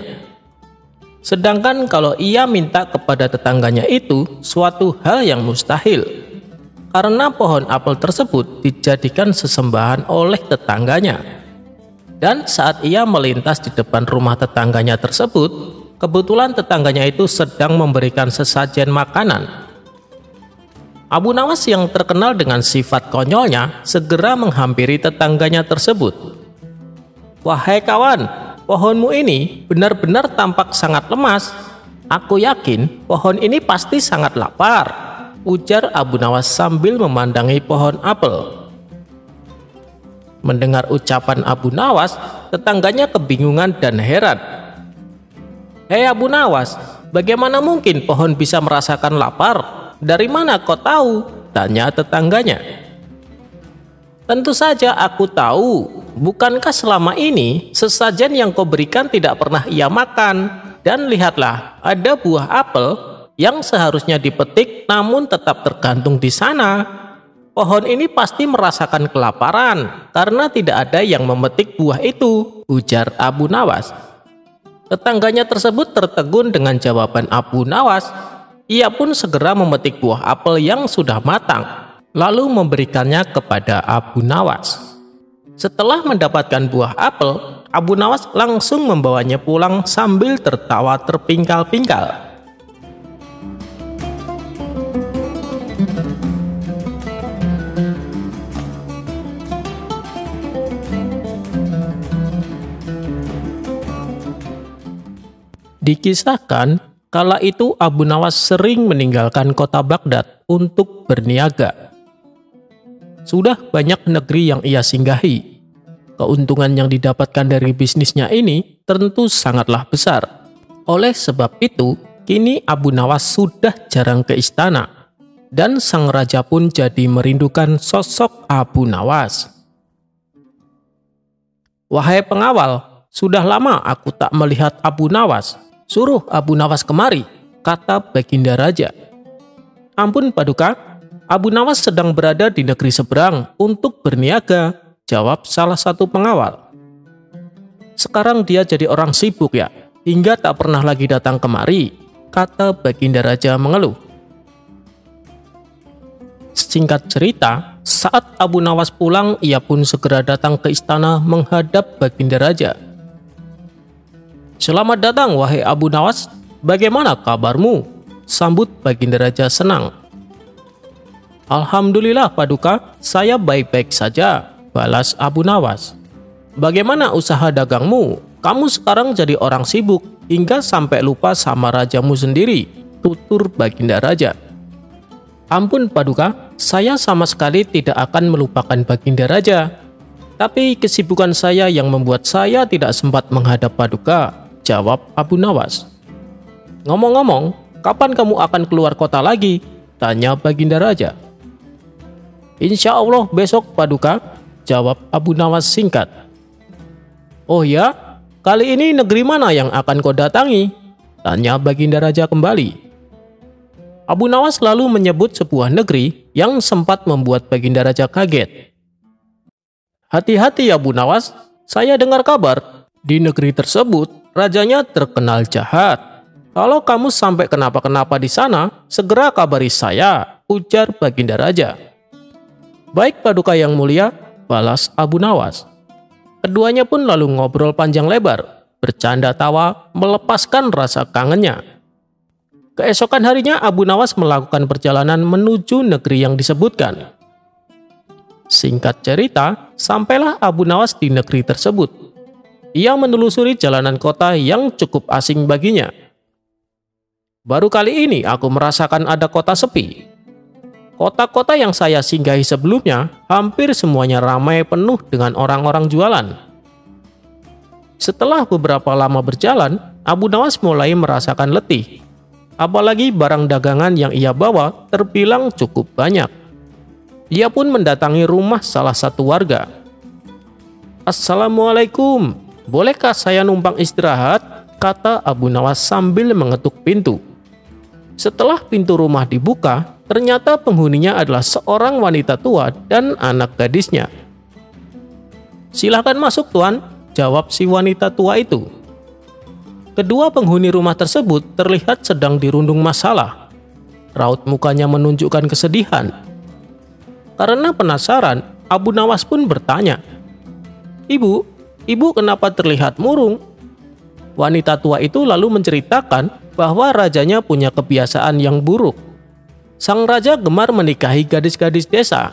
Sedangkan kalau ia minta kepada tetangganya itu suatu hal yang mustahil, karena pohon apel tersebut dijadikan sesembahan oleh tetangganya. Dan saat ia melintas di depan rumah tetangganya tersebut, kebetulan tetangganya itu sedang memberikan sesajen makanan. Abu Nawas yang terkenal dengan sifat konyolnya segera menghampiri tetangganya tersebut. "Wahai kawan, pohonmu ini benar-benar tampak sangat lemas. Aku yakin pohon ini pasti sangat lapar," ujar Abu Nawas sambil memandangi pohon apel. Mendengar ucapan Abu Nawas, tetangganya kebingungan dan heran. "Hei Abu Nawas, bagaimana mungkin pohon bisa merasakan lapar? Dari mana kau tahu?" tanya tetangganya. "Tentu saja aku tahu. Bukankah selama ini sesajen yang kau berikan tidak pernah ia makan? Dan lihatlah, ada buah apel yang seharusnya dipetik namun tetap tergantung di sana. Pohon ini pasti merasakan kelaparan karena tidak ada yang memetik buah itu," ujar Abu Nawas. Tetangganya tersebut tertegun dengan jawaban Abu Nawas. Ia pun segera memetik buah apel yang sudah matang, lalu memberikannya kepada Abu Nawas. Setelah mendapatkan buah apel, Abu Nawas langsung membawanya pulang sambil tertawa terpingkal-pingkal. Dikisahkan, kala itu Abu Nawas sering meninggalkan kota Baghdad untuk berniaga. Sudah banyak negeri yang ia singgahi. Keuntungan yang didapatkan dari bisnisnya ini tentu sangatlah besar. Oleh sebab itu, kini Abu Nawas sudah jarang ke istana, dan sang raja pun jadi merindukan sosok Abu Nawas. "Wahai pengawal, sudah lama aku tak melihat Abu Nawas. Suruh Abu Nawas kemari," kata Baginda Raja. "Ampun Paduka, Abu Nawas sedang berada di negeri seberang untuk berniaga," jawab salah satu pengawal. "Sekarang dia jadi orang sibuk ya, hingga tak pernah lagi datang kemari," kata Baginda Raja mengeluh. Singkat cerita, saat Abu Nawas pulang, ia pun segera datang ke istana menghadap Baginda Raja. "Selamat datang wahai Abu Nawas, bagaimana kabarmu?" sambut Baginda Raja senang. "Alhamdulillah Paduka, saya baik-baik saja," balas Abu Nawas. "Bagaimana usaha dagangmu? Kamu sekarang jadi orang sibuk hingga sampai lupa sama rajamu sendiri," tutur Baginda Raja. "Ampun Paduka, saya sama sekali tidak akan melupakan Baginda Raja. Tapi kesibukan saya yang membuat saya tidak sempat menghadap Paduka," jawab Abu Nawas. "Ngomong-ngomong, kapan kamu akan keluar kota lagi?" tanya Baginda Raja. "Insya Allah besok Paduka," jawab Abu Nawas singkat. "Oh ya, kali ini negeri mana yang akan kau datangi?" tanya Baginda Raja kembali. Abu Nawas lalu menyebut sebuah negeri yang sempat membuat Baginda Raja kaget. "Hati-hati Abu Nawas, saya dengar kabar di negeri tersebut rajanya terkenal jahat. Kalau kamu sampai kenapa-kenapa di sana, segera kabari saya," ujar Baginda Raja. "Baik Paduka yang mulia," balas Abu Nawas. Keduanya pun lalu ngobrol panjang lebar, bercanda tawa, melepaskan rasa kangennya. Keesokan harinya Abu Nawas melakukan perjalanan menuju negeri yang disebutkan. Singkat cerita, sampailah Abu Nawas di negeri tersebut. Ia menelusuri jalanan kota yang cukup asing baginya. "Baru kali ini aku merasakan ada kota sepi. Kota-kota yang saya singgahi sebelumnya hampir semuanya ramai penuh dengan orang-orang jualan." Setelah beberapa lama berjalan, Abu Nawas mulai merasakan letih. Apalagi barang dagangan yang ia bawa terbilang cukup banyak. Ia pun mendatangi rumah salah satu warga. "Assalamualaikum, bolehkah saya numpang istirahat?" kata Abu Nawas sambil mengetuk pintu. Setelah pintu rumah dibuka, ternyata penghuninya adalah seorang wanita tua dan anak gadisnya. "Silakan masuk, Tuan," jawab si wanita tua itu. Kedua penghuni rumah tersebut terlihat sedang dirundung masalah. Raut mukanya menunjukkan kesedihan. Karena penasaran, Abu Nawas pun bertanya, Ibu kenapa terlihat murung?" Wanita tua itu lalu menceritakan bahwa rajanya punya kebiasaan yang buruk. Sang raja gemar menikahi gadis-gadis desa.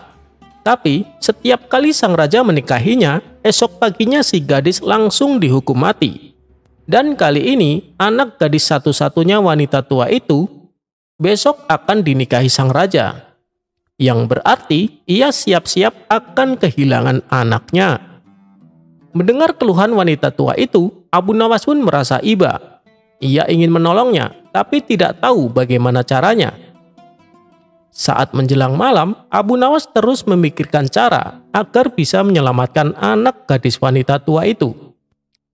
Tapi setiap kali sang raja menikahinya, esok paginya si gadis langsung dihukum mati. Dan kali ini, anak gadis satu-satunya wanita tua itu besok akan dinikahi sang raja. Yang berarti ia siap-siap akan kehilangan anaknya. Mendengar keluhan wanita tua itu, Abu Nawas pun merasa iba. Ia ingin menolongnya, tapi tidak tahu bagaimana caranya. Saat menjelang malam, Abu Nawas terus memikirkan cara agar bisa menyelamatkan anak gadis wanita tua itu.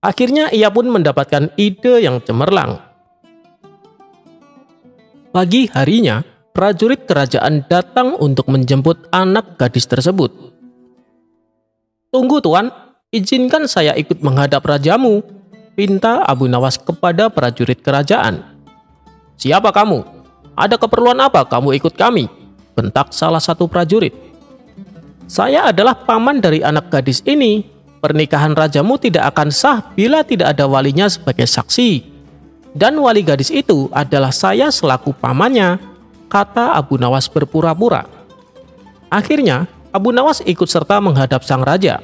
Akhirnya ia pun mendapatkan ide yang cemerlang. Pagi harinya, prajurit kerajaan datang untuk menjemput anak gadis tersebut. "Tunggu, Tuan, izinkan saya ikut menghadap rajamu," pinta Abu Nawas kepada prajurit kerajaan. "Siapa kamu? Ada keperluan apa kamu ikut kami?" bentak salah satu prajurit. "Saya adalah paman dari anak gadis ini. Pernikahan rajamu tidak akan sah bila tidak ada walinya sebagai saksi. Dan wali gadis itu adalah saya selaku pamannya," kata Abu Nawas berpura-pura. Akhirnya, Abu Nawas ikut serta menghadap sang raja.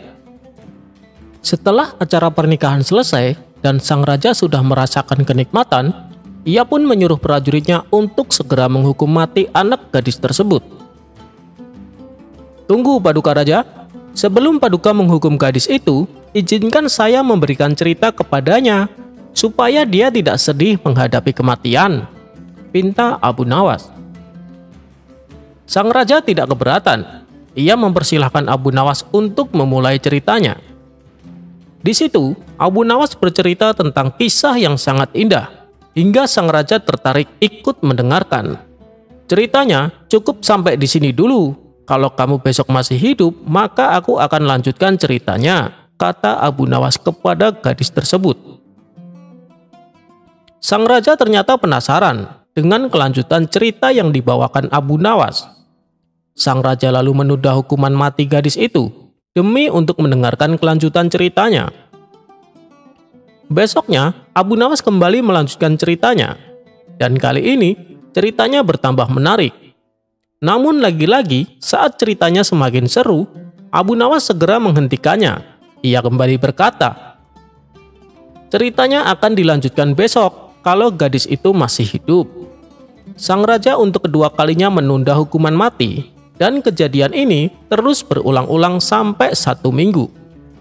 Setelah acara pernikahan selesai dan sang raja sudah merasakan kenikmatan, ia pun menyuruh prajuritnya untuk segera menghukum mati anak gadis tersebut. "Tunggu, Paduka Raja. Sebelum Paduka menghukum gadis itu, izinkan saya memberikan cerita kepadanya, supaya dia tidak sedih menghadapi kematian," pinta Abu Nawas. Sang raja tidak keberatan. Ia mempersilahkan Abu Nawas untuk memulai ceritanya. Di situ, Abu Nawas bercerita tentang kisah yang sangat indah, hingga sang raja tertarik ikut mendengarkan. "Ceritanya cukup sampai di sini dulu. Kalau kamu besok masih hidup, maka aku akan lanjutkan ceritanya," kata Abu Nawas kepada gadis tersebut. Sang raja ternyata penasaran dengan kelanjutan cerita yang dibawakan Abu Nawas. Sang raja lalu menunda hukuman mati gadis itu demi untuk mendengarkan kelanjutan ceritanya. Besoknya, Abu Nawas kembali melanjutkan ceritanya, dan kali ini ceritanya bertambah menarik. Namun lagi-lagi saat ceritanya semakin seru, Abu Nawas segera menghentikannya. Ia kembali berkata, "Ceritanya akan dilanjutkan besok kalau gadis itu masih hidup." Sang raja untuk kedua kalinya menunda hukuman mati. Dan kejadian ini terus berulang-ulang sampai 1 minggu.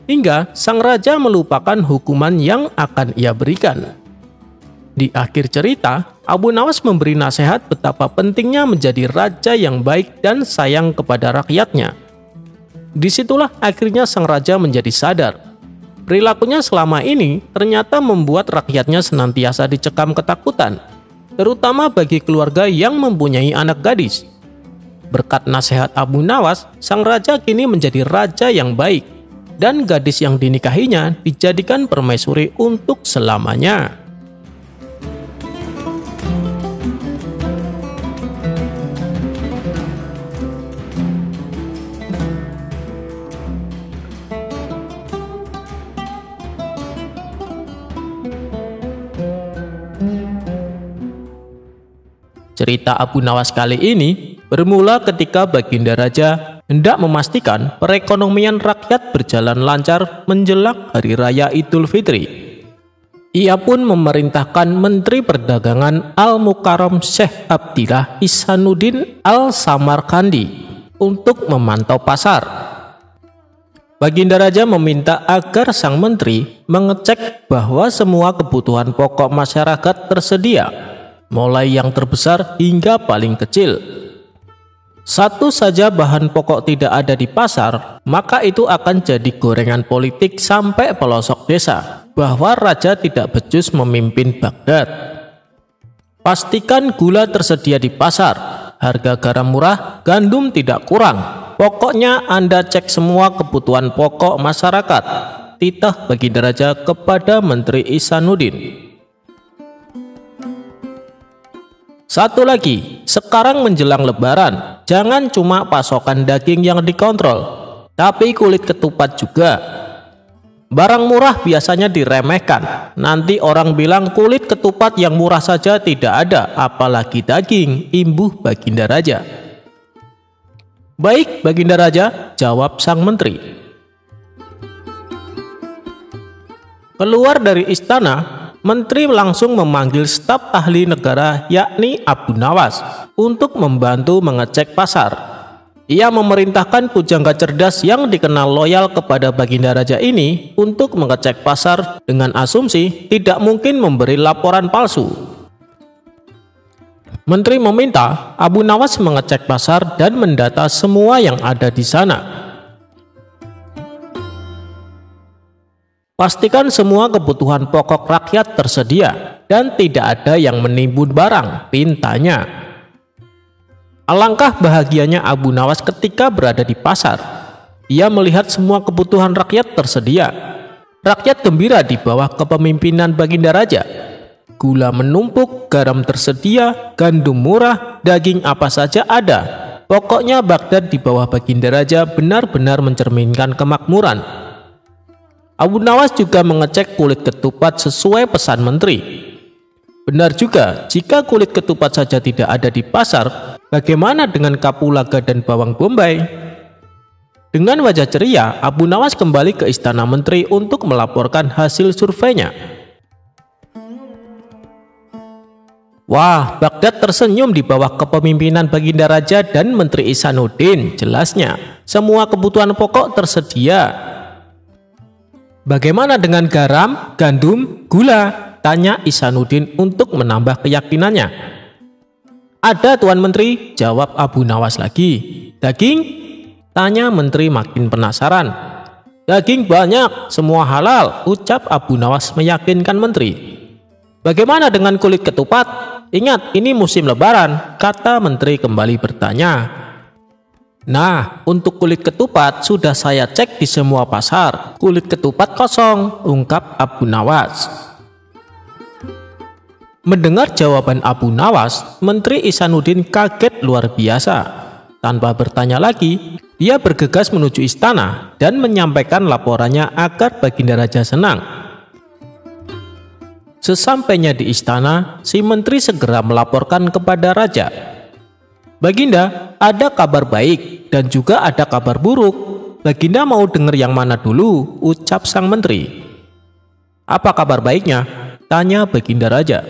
Hingga sang raja melupakan hukuman yang akan ia berikan. Di akhir cerita, Abu Nawas memberi nasihat betapa pentingnya menjadi raja yang baik dan sayang kepada rakyatnya. Disitulah akhirnya sang raja menjadi sadar. Perilakunya selama ini ternyata membuat rakyatnya senantiasa dicekam ketakutan. Terutama bagi keluarga yang mempunyai anak gadis. Berkat nasihat Abu Nawas, sang raja kini menjadi raja yang baik, dan gadis yang dinikahinya dijadikan permaisuri untuk selamanya. Cerita Abu Nawas kali ini bermula ketika Baginda Raja hendak memastikan perekonomian rakyat berjalan lancar menjelang Hari Raya Idul Fitri. Ia pun memerintahkan Menteri Perdagangan Al-Mukarram Syekh Abdillah Ihsanuddin Al-Samarkandi untuk memantau pasar. Baginda Raja meminta agar sang menteri mengecek bahwa semua kebutuhan pokok masyarakat tersedia, mulai yang terbesar hingga paling kecil. Satu saja bahan pokok tidak ada di pasar, maka itu akan jadi gorengan politik sampai pelosok desa bahwa raja tidak becus memimpin Baghdad. Pastikan gula tersedia di pasar, harga garam murah, gandum tidak kurang. Pokoknya Anda cek semua kebutuhan pokok masyarakat. Titah Baginda Raja kepada Menteri Ihsanuddin. Satu lagi, sekarang menjelang lebaran, jangan cuma pasokan daging yang dikontrol, tapi kulit ketupat juga. Barang murah biasanya diremehkan. Nanti orang bilang kulit ketupat yang murah saja tidak ada, apalagi daging, imbuh Baginda Raja. Baik Baginda Raja, jawab sang menteri. Keluar dari istana, menteri langsung memanggil staf ahli negara yakni Abu Nawas untuk membantu mengecek pasar. Ia memerintahkan pujangga cerdas yang dikenal loyal kepada Baginda Raja ini untuk mengecek pasar dengan asumsi tidak mungkin memberi laporan palsu. Menteri meminta Abu Nawas mengecek pasar dan mendata semua yang ada di sana. Pastikan semua kebutuhan pokok rakyat tersedia dan tidak ada yang menimbun barang, pintanya. Alangkah bahagianya Abu Nawas ketika berada di pasar. Ia melihat semua kebutuhan rakyat tersedia. Rakyat gembira di bawah kepemimpinan Baginda Raja. Gula menumpuk, garam tersedia, gandum murah, daging apa saja ada. Pokoknya Baghdad di bawah Baginda Raja benar-benar mencerminkan kemakmuran. Abu Nawas juga mengecek kulit ketupat sesuai pesan menteri. Benar juga, jika kulit ketupat saja tidak ada di pasar, bagaimana dengan kapulaga dan bawang bombay? Dengan wajah ceria, Abu Nawas kembali ke istana menteri untuk melaporkan hasil surveinya. Wah, Baghdad tersenyum di bawah kepemimpinan Baginda Raja dan Menteri Ihsanuddin. Jelasnya, semua kebutuhan pokok tersedia. Bagaimana dengan garam, gandum, gula? Tanya Ihsanuddin untuk menambah keyakinannya. Ada Tuan Menteri, jawab Abu Nawas lagi. Daging? Tanya Menteri makin penasaran. Daging banyak, semua halal, ucap Abu Nawas meyakinkan Menteri. Bagaimana dengan kulit ketupat? Ingat, ini musim lebaran, kata Menteri kembali bertanya. Nah, untuk kulit ketupat sudah saya cek di semua pasar. Kulit ketupat kosong, ungkap Abu Nawas. Mendengar jawaban Abu Nawas, Menteri Ihsanuddin kaget luar biasa. Tanpa bertanya lagi, dia bergegas menuju istana dan menyampaikan laporannya agar Baginda Raja senang. Sesampainya di istana, si menteri segera melaporkan kepada Raja. Baginda, ada kabar baik dan juga ada kabar buruk. Baginda mau dengar yang mana dulu? Ucap sang menteri. Apa kabar baiknya? Tanya Baginda Raja.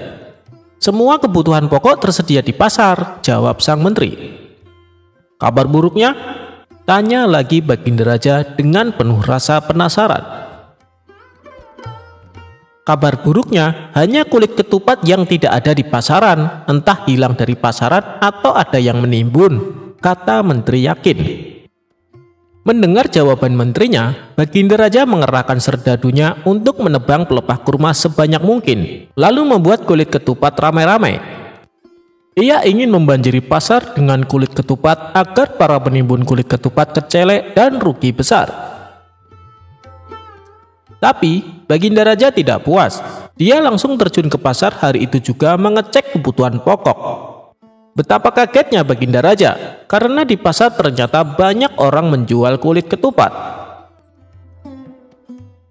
Semua kebutuhan pokok tersedia di pasar, jawab sang menteri. Kabar buruknya? Tanya lagi Baginda Raja dengan penuh rasa penasaran. Kabar buruknya hanya kulit ketupat yang tidak ada di pasaran, entah hilang dari pasaran atau ada yang menimbun, kata menteri yakin. Mendengar jawaban menterinya, Baginda Raja mengerahkan serdadunya untuk menebang pelepah kurma sebanyak mungkin, lalu membuat kulit ketupat ramai-ramai. Ia ingin membanjiri pasar dengan kulit ketupat agar para penimbun kulit ketupat kecelek dan rugi besar. Tapi Baginda Raja tidak puas. Dia langsung terjun ke pasar hari itu juga mengecek kebutuhan pokok. Betapa kagetnya Baginda Raja karena di pasar ternyata banyak orang menjual kulit ketupat.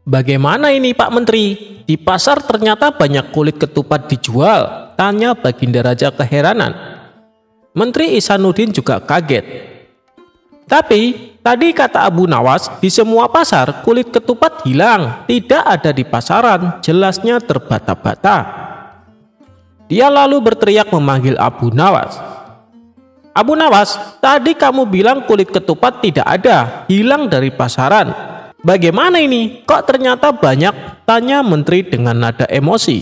Bagaimana ini Pak Menteri? Di pasar ternyata banyak kulit ketupat dijual, tanya Baginda Raja keheranan. Menteri Ihsanuddin juga kaget. Tapi tadi kata Abu Nawas, di semua pasar kulit ketupat hilang, tidak ada di pasaran, jelasnya terbata-bata. Dia lalu berteriak memanggil Abu Nawas. Abu Nawas, tadi kamu bilang kulit ketupat tidak ada, hilang dari pasaran. Bagaimana ini? Kok ternyata banyak? Tanya menteri dengan nada emosi.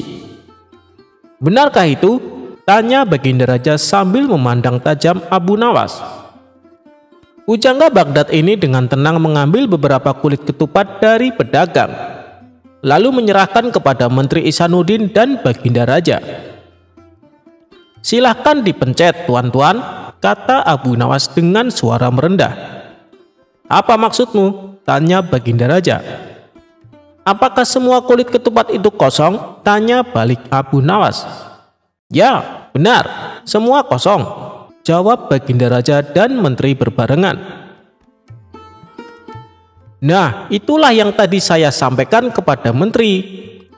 Benarkah itu? Tanya Baginda Raja sambil memandang tajam Abu Nawas. Pujangga Baghdad ini dengan tenang mengambil beberapa kulit ketupat dari pedagang, lalu menyerahkan kepada Menteri Ihsanuddin dan Baginda Raja. "Silahkan dipencet, tuan-tuan," kata Abu Nawas dengan suara merendah. "Apa maksudmu?" tanya Baginda Raja. "Apakah semua kulit ketupat itu kosong?" tanya balik Abu Nawas. "Ya, benar, semua kosong," jawab Baginda Raja dan Menteri berbarengan. "Nah, itulah yang tadi saya sampaikan kepada Menteri.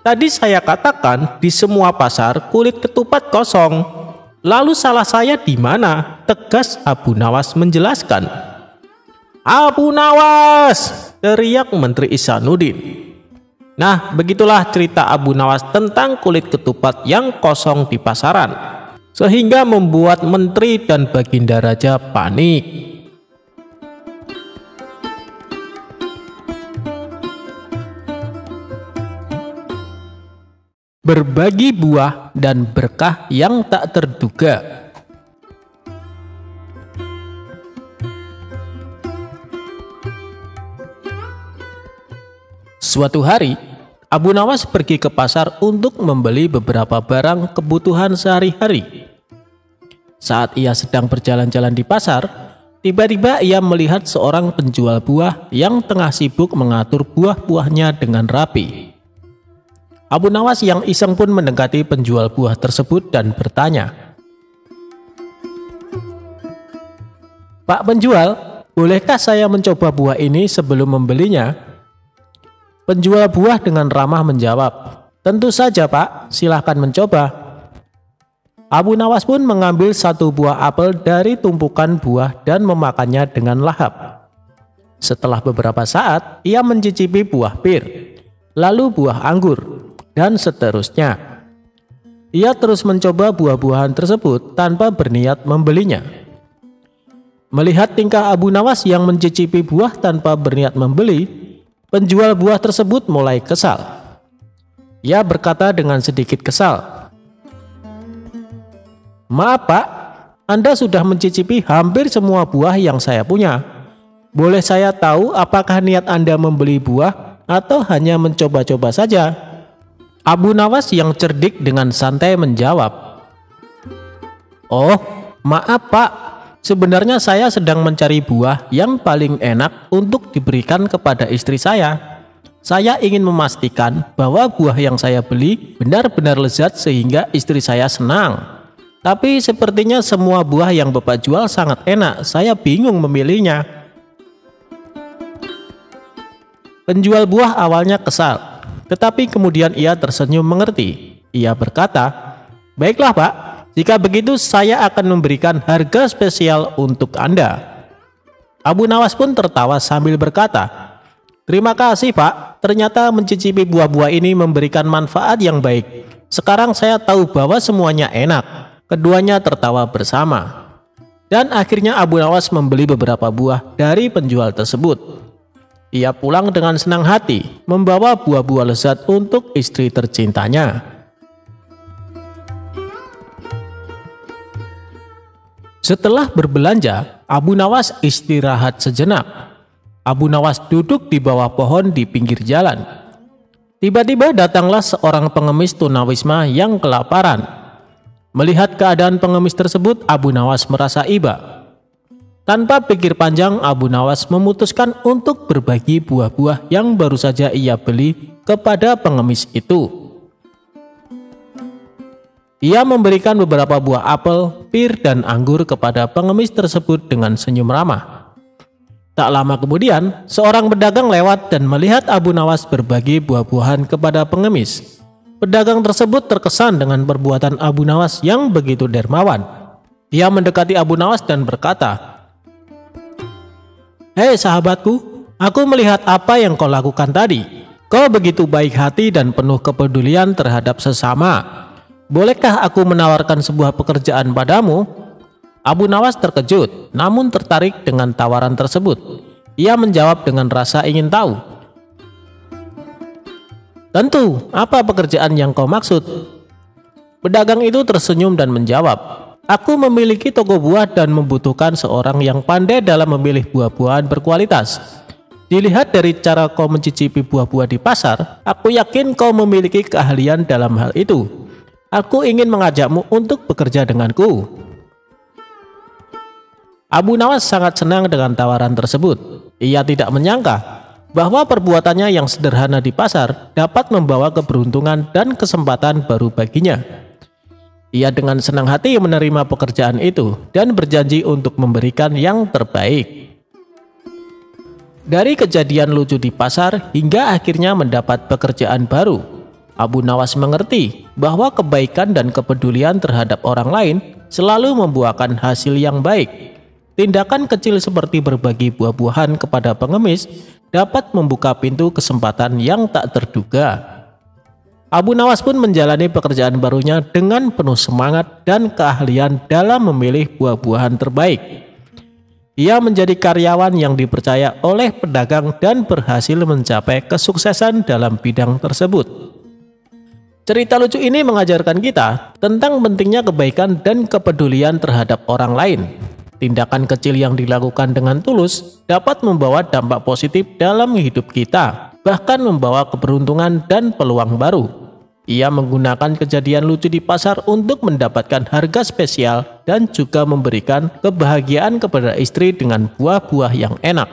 Tadi saya katakan di semua pasar kulit ketupat kosong. Lalu salah saya di mana?" tegas Abu Nawas menjelaskan. "Abu Nawas!" teriak Menteri Ihsanuddin. Nah, begitulah cerita Abu Nawas tentang kulit ketupat yang kosong di pasaran, sehingga membuat Menteri dan Baginda Raja panik. Berbagi buah dan berkah yang tak terduga. Suatu hari, Abu Nawas pergi ke pasar untuk membeli beberapa barang kebutuhan sehari-hari. Saat ia sedang berjalan-jalan di pasar, tiba-tiba ia melihat seorang penjual buah yang tengah sibuk mengatur buah-buahnya dengan rapi. Abu Nawas yang iseng pun mendekati penjual buah tersebut dan bertanya, "Pak penjual, bolehkah saya mencoba buah ini sebelum membelinya?" Penjual buah dengan ramah menjawab, "Tentu saja Pak, silahkan mencoba." Abu Nawas pun mengambil satu buah apel dari tumpukan buah dan memakannya dengan lahap. Setelah beberapa saat, ia mencicipi buah pir, lalu buah anggur, dan seterusnya. Ia terus mencoba buah-buahan tersebut tanpa berniat membelinya. Melihat tingkah Abu Nawas yang mencicipi buah tanpa berniat membeli, penjual buah tersebut mulai kesal. Ia berkata dengan sedikit kesal, "Maaf Pak, Anda sudah mencicipi hampir semua buah yang saya punya. Boleh saya tahu apakah niat Anda membeli buah atau hanya mencoba-coba saja?" Abu Nawas yang cerdik dengan santai menjawab, "Oh, maaf Pak. Sebenarnya saya sedang mencari buah yang paling enak untuk diberikan kepada istri saya. Saya ingin memastikan bahwa buah yang saya beli benar-benar lezat sehingga istri saya senang. Tapi sepertinya semua buah yang Bapak jual sangat enak, saya bingung memilihnya." Penjual buah awalnya kesal, tetapi kemudian ia tersenyum mengerti. Ia berkata, "Baiklah Pak, jika begitu saya akan memberikan harga spesial untuk Anda." Abu Nawas pun tertawa sambil berkata, "Terima kasih Pak, ternyata mencicipi buah-buah ini memberikan manfaat yang baik. Sekarang saya tahu bahwa semuanya enak." Keduanya tertawa bersama. Dan akhirnya Abu Nawas membeli beberapa buah dari penjual tersebut. Ia pulang dengan senang hati, membawa buah-buah lezat untuk istri tercintanya. Setelah berbelanja, Abu Nawas istirahat sejenak. Abu Nawas duduk di bawah pohon di pinggir jalan. Tiba-tiba datanglah seorang pengemis tunawisma yang kelaparan. Melihat keadaan pengemis tersebut, Abu Nawas merasa iba. Tanpa pikir panjang, Abu Nawas memutuskan untuk berbagi buah-buah yang baru saja ia beli kepada pengemis itu. Ia memberikan beberapa buah apel, pir, dan anggur kepada pengemis tersebut dengan senyum ramah. Tak lama kemudian, seorang pedagang lewat dan melihat Abu Nawas berbagi buah-buahan kepada pengemis. Pedagang tersebut terkesan dengan perbuatan Abu Nawas yang begitu dermawan. Ia mendekati Abu Nawas dan berkata, "Hei sahabatku, aku melihat apa yang kau lakukan tadi. Kau begitu baik hati dan penuh kepedulian terhadap sesama. Bolehkah aku menawarkan sebuah pekerjaan padamu?" Abu Nawas terkejut, namun tertarik dengan tawaran tersebut. Ia menjawab dengan rasa ingin tahu. "Tentu, apa pekerjaan yang kau maksud?" Pedagang itu tersenyum dan menjawab, aku memiliki toko buah dan membutuhkan seorang yang pandai dalam memilih buah-buahan berkualitas. Dilihat dari cara kau mencicipi buah-buah di pasar, aku yakin kau memiliki keahlian dalam hal itu. Aku ingin mengajakmu untuk bekerja denganku." Abu Nawas sangat senang dengan tawaran tersebut. Ia tidak menyangka bahwa perbuatannya yang sederhana di pasar dapat membawa keberuntungan dan kesempatan baru baginya. Ia dengan senang hati menerima pekerjaan itu dan berjanji untuk memberikan yang terbaik. Dari kejadian lucu di pasar hingga akhirnya mendapat pekerjaan baru, Abu Nawas mengerti bahwa kebaikan dan kepedulian terhadap orang lain selalu membuahkan hasil yang baik. Tindakan kecil seperti berbagi buah-buahan kepada pengemis dapat membuka pintu kesempatan yang tak terduga. Abu Nawas pun menjalani pekerjaan barunya dengan penuh semangat dan keahlian dalam memilih buah-buahan terbaik. Ia menjadi karyawan yang dipercaya oleh pedagang dan berhasil mencapai kesuksesan dalam bidang tersebut. Cerita lucu ini mengajarkan kita tentang pentingnya kebaikan dan kepedulian terhadap orang lain. Tindakan kecil yang dilakukan dengan tulus dapat membawa dampak positif dalam hidup kita, bahkan membawa keberuntungan dan peluang baru. Ia menggunakan kejadian lucu di pasar untuk mendapatkan harga spesial dan juga memberikan kebahagiaan kepada istri dengan buah-buah yang enak.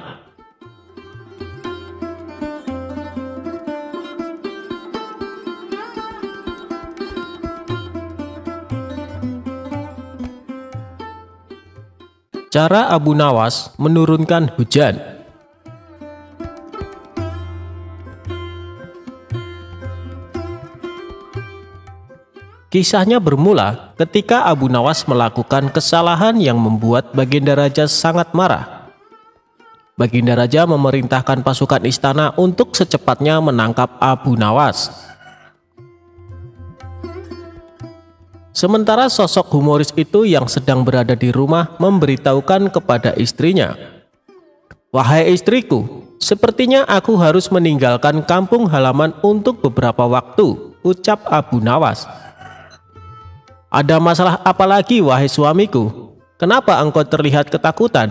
Cara Abu Nawas menurunkan hujan. Kisahnya bermula ketika Abu Nawas melakukan kesalahan yang membuat Baginda Raja sangat marah. Baginda Raja memerintahkan pasukan istana untuk secepatnya menangkap Abu Nawas. Sementara sosok humoris itu yang sedang berada di rumah memberitahukan kepada istrinya, "Wahai istriku, sepertinya aku harus meninggalkan kampung halaman untuk beberapa waktu," ucap Abu Nawas. "Ada masalah apa lagi, wahai suamiku? Kenapa engkau terlihat ketakutan?"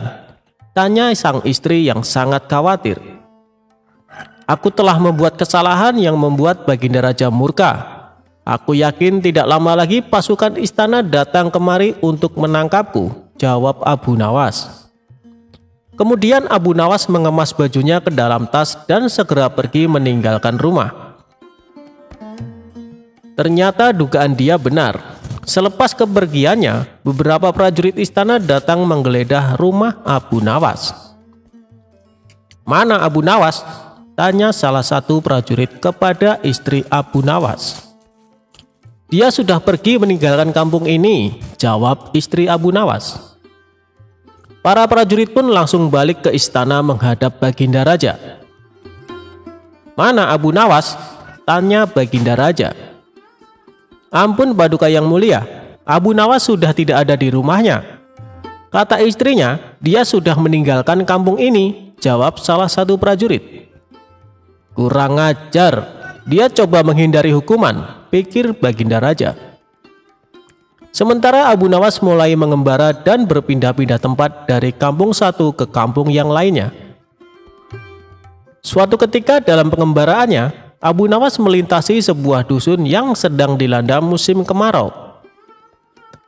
tanya sang istri yang sangat khawatir. "Aku telah membuat kesalahan yang membuat Baginda Raja murka. Aku yakin tidak lama lagi pasukan istana datang kemari untuk menangkapku," jawab Abu Nawas. Kemudian Abu Nawas mengemas bajunya ke dalam tas dan segera pergi meninggalkan rumah. Ternyata dugaan dia benar. Selepas kepergiannya, beberapa prajurit istana datang menggeledah rumah Abu Nawas. "Mana Abu Nawas?" tanya salah satu prajurit kepada istri Abu Nawas. "Dia sudah pergi meninggalkan kampung ini," jawab istri Abu Nawas. Para prajurit pun langsung balik ke istana menghadap Baginda Raja. "Mana Abu Nawas?" tanya Baginda Raja. "Ampun Paduka yang mulia, Abu Nawas sudah tidak ada di rumahnya," kata istrinya. "Dia sudah meninggalkan kampung ini," jawab salah satu prajurit. "Kurang ajar, dia coba menghindari hukuman," pikir Baginda Raja. Sementara Abu Nawas mulai mengembara dan berpindah-pindah tempat dari kampung satu ke kampung yang lainnya. Suatu ketika dalam pengembaraannya, Abu Nawas melintasi sebuah dusun yang sedang dilanda musim kemarau.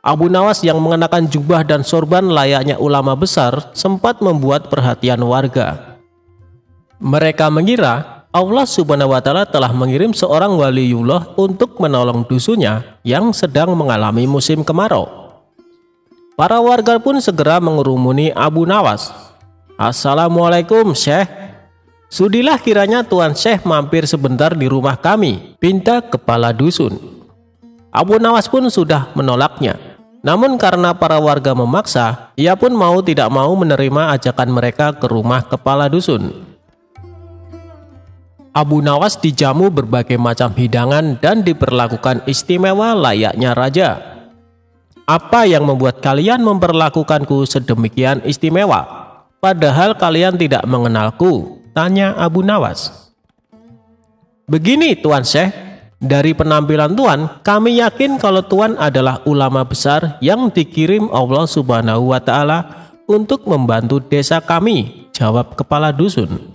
Abu Nawas yang mengenakan jubah dan sorban layaknya ulama besar sempat membuat perhatian warga. Mereka mengira Allah Subhanahu wa Ta'ala telah mengirim seorang waliullah untuk menolong dusunnya yang sedang mengalami musim kemarau. Para warga pun segera mengerumuni Abu Nawas. "Assalamualaikum Syekh. Sudilah kiranya Tuan Syekh mampir sebentar di rumah kami," pinta kepala dusun. Abu Nawas pun sudah menolaknya. Namun karena para warga memaksa, ia pun mau tidak mau menerima ajakan mereka ke rumah kepala dusun. Abu Nawas dijamu berbagai macam hidangan dan diperlakukan istimewa layaknya raja. "Apa yang membuat kalian memperlakukanku sedemikian istimewa, padahal kalian tidak mengenalku?" tanya Abu Nawas. "Begini Tuan Syekh, Dari penampilan Tuan, kami yakin kalau Tuan adalah ulama besar yang dikirim Allah Subhanahu wa Ta'ala untuk membantu desa kami, jawab kepala dusun.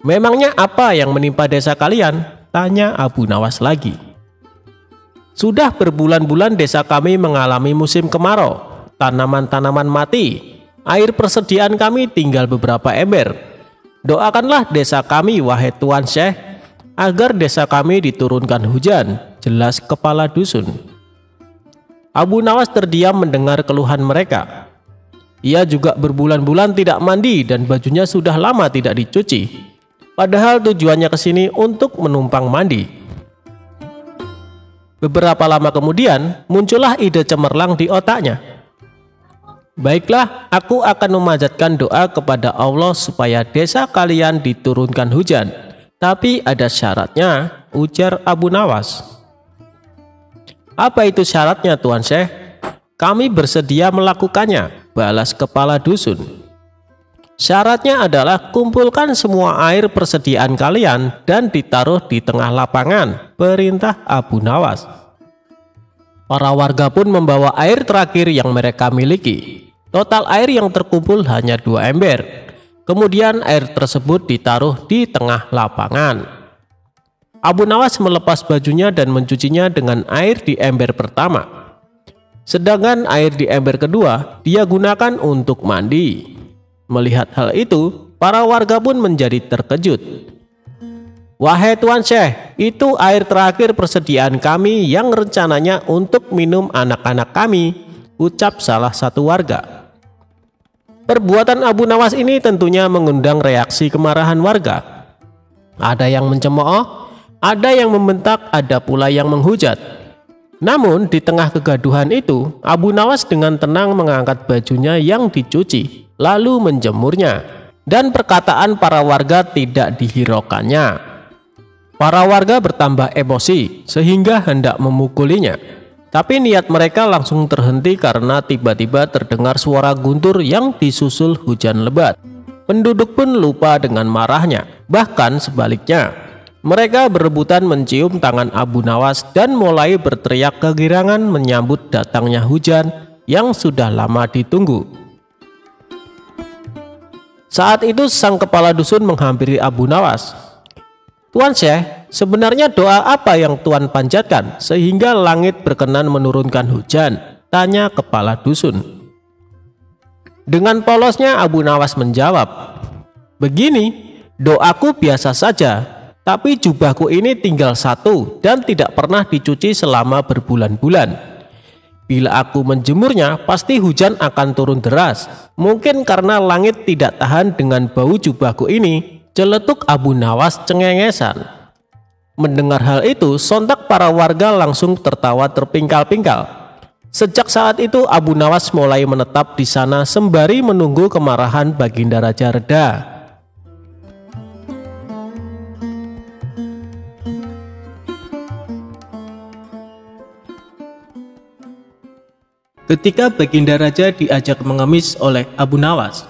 Memangnya apa yang menimpa desa kalian? Tanya Abu Nawas lagi. Sudah berbulan-bulan desa kami mengalami musim kemarau, tanaman-tanaman mati, air persediaan kami tinggal beberapa ember. Doakanlah desa kami, wahai Tuan Syekh, agar desa kami diturunkan hujan, jelas kepala dusun. Abu Nawas terdiam mendengar keluhan mereka. Ia juga berbulan-bulan tidak mandi dan bajunya sudah lama tidak dicuci. Padahal tujuannya ke sini untuk menumpang mandi. Beberapa lama kemudian muncullah ide cemerlang di otaknya. Baiklah, aku akan memanjatkan doa kepada Allah supaya desa kalian diturunkan hujan. Tapi ada syaratnya, ujar Abu Nawas. Apa itu syaratnya, Tuan Syekh? Kami bersedia melakukannya, balas kepala dusun. Syaratnya adalah kumpulkan semua air persediaan kalian dan ditaruh di tengah lapangan, perintah Abu Nawas. Para warga pun membawa air terakhir yang mereka miliki. Total air yang terkumpul hanya 2 ember. Kemudian air tersebut ditaruh di tengah lapangan. Abu Nawas melepas bajunya dan mencucinya dengan air di ember pertama. Sedangkan air di ember kedua dia gunakan untuk mandi. Melihat hal itu, para warga pun menjadi terkejut. Wahai Tuan Syekh, itu air terakhir persediaan kami yang rencananya untuk minum anak-anak kami, ucap salah satu warga. Perbuatan Abu Nawas ini tentunya mengundang reaksi kemarahan warga. Ada yang mencemooh, ada yang membentak, ada pula yang menghujat. Namun di tengah kegaduhan itu, Abu Nawas dengan tenang mengangkat bajunya yang dicuci, lalu menjemurnya. Dan perkataan para warga tidak dihiraukannya. Para warga bertambah emosi sehingga hendak memukulinya. Tapi niat mereka langsung terhenti karena tiba-tiba terdengar suara guntur yang disusul hujan lebat. Penduduk pun lupa dengan marahnya. Bahkan sebaliknya, mereka berebutan mencium tangan Abu Nawas dan mulai berteriak kegirangan menyambut datangnya hujan yang sudah lama ditunggu. Saat itu sang kepala dusun menghampiri Abu Nawas. Tuan Syekh, sebenarnya doa apa yang Tuan panjatkan sehingga langit berkenan menurunkan hujan? Tanya kepala dusun. Dengan polosnya Abu Nawas menjawab, begini, doaku biasa saja, tapi jubahku ini tinggal 1 dan tidak pernah dicuci selama berbulan-bulan. Bila aku menjemurnya, pasti hujan akan turun deras. Mungkin karena langit tidak tahan dengan bau jubahku ini, celetuk Abu Nawas cengengesan. Mendengar hal itu, sontak para warga langsung tertawa terpingkal-pingkal. Sejak saat itu Abu Nawas mulai menetap di sana sembari menunggu kemarahan Baginda Raja reda. Ketika Baginda Raja diajak mengemis oleh Abu Nawas.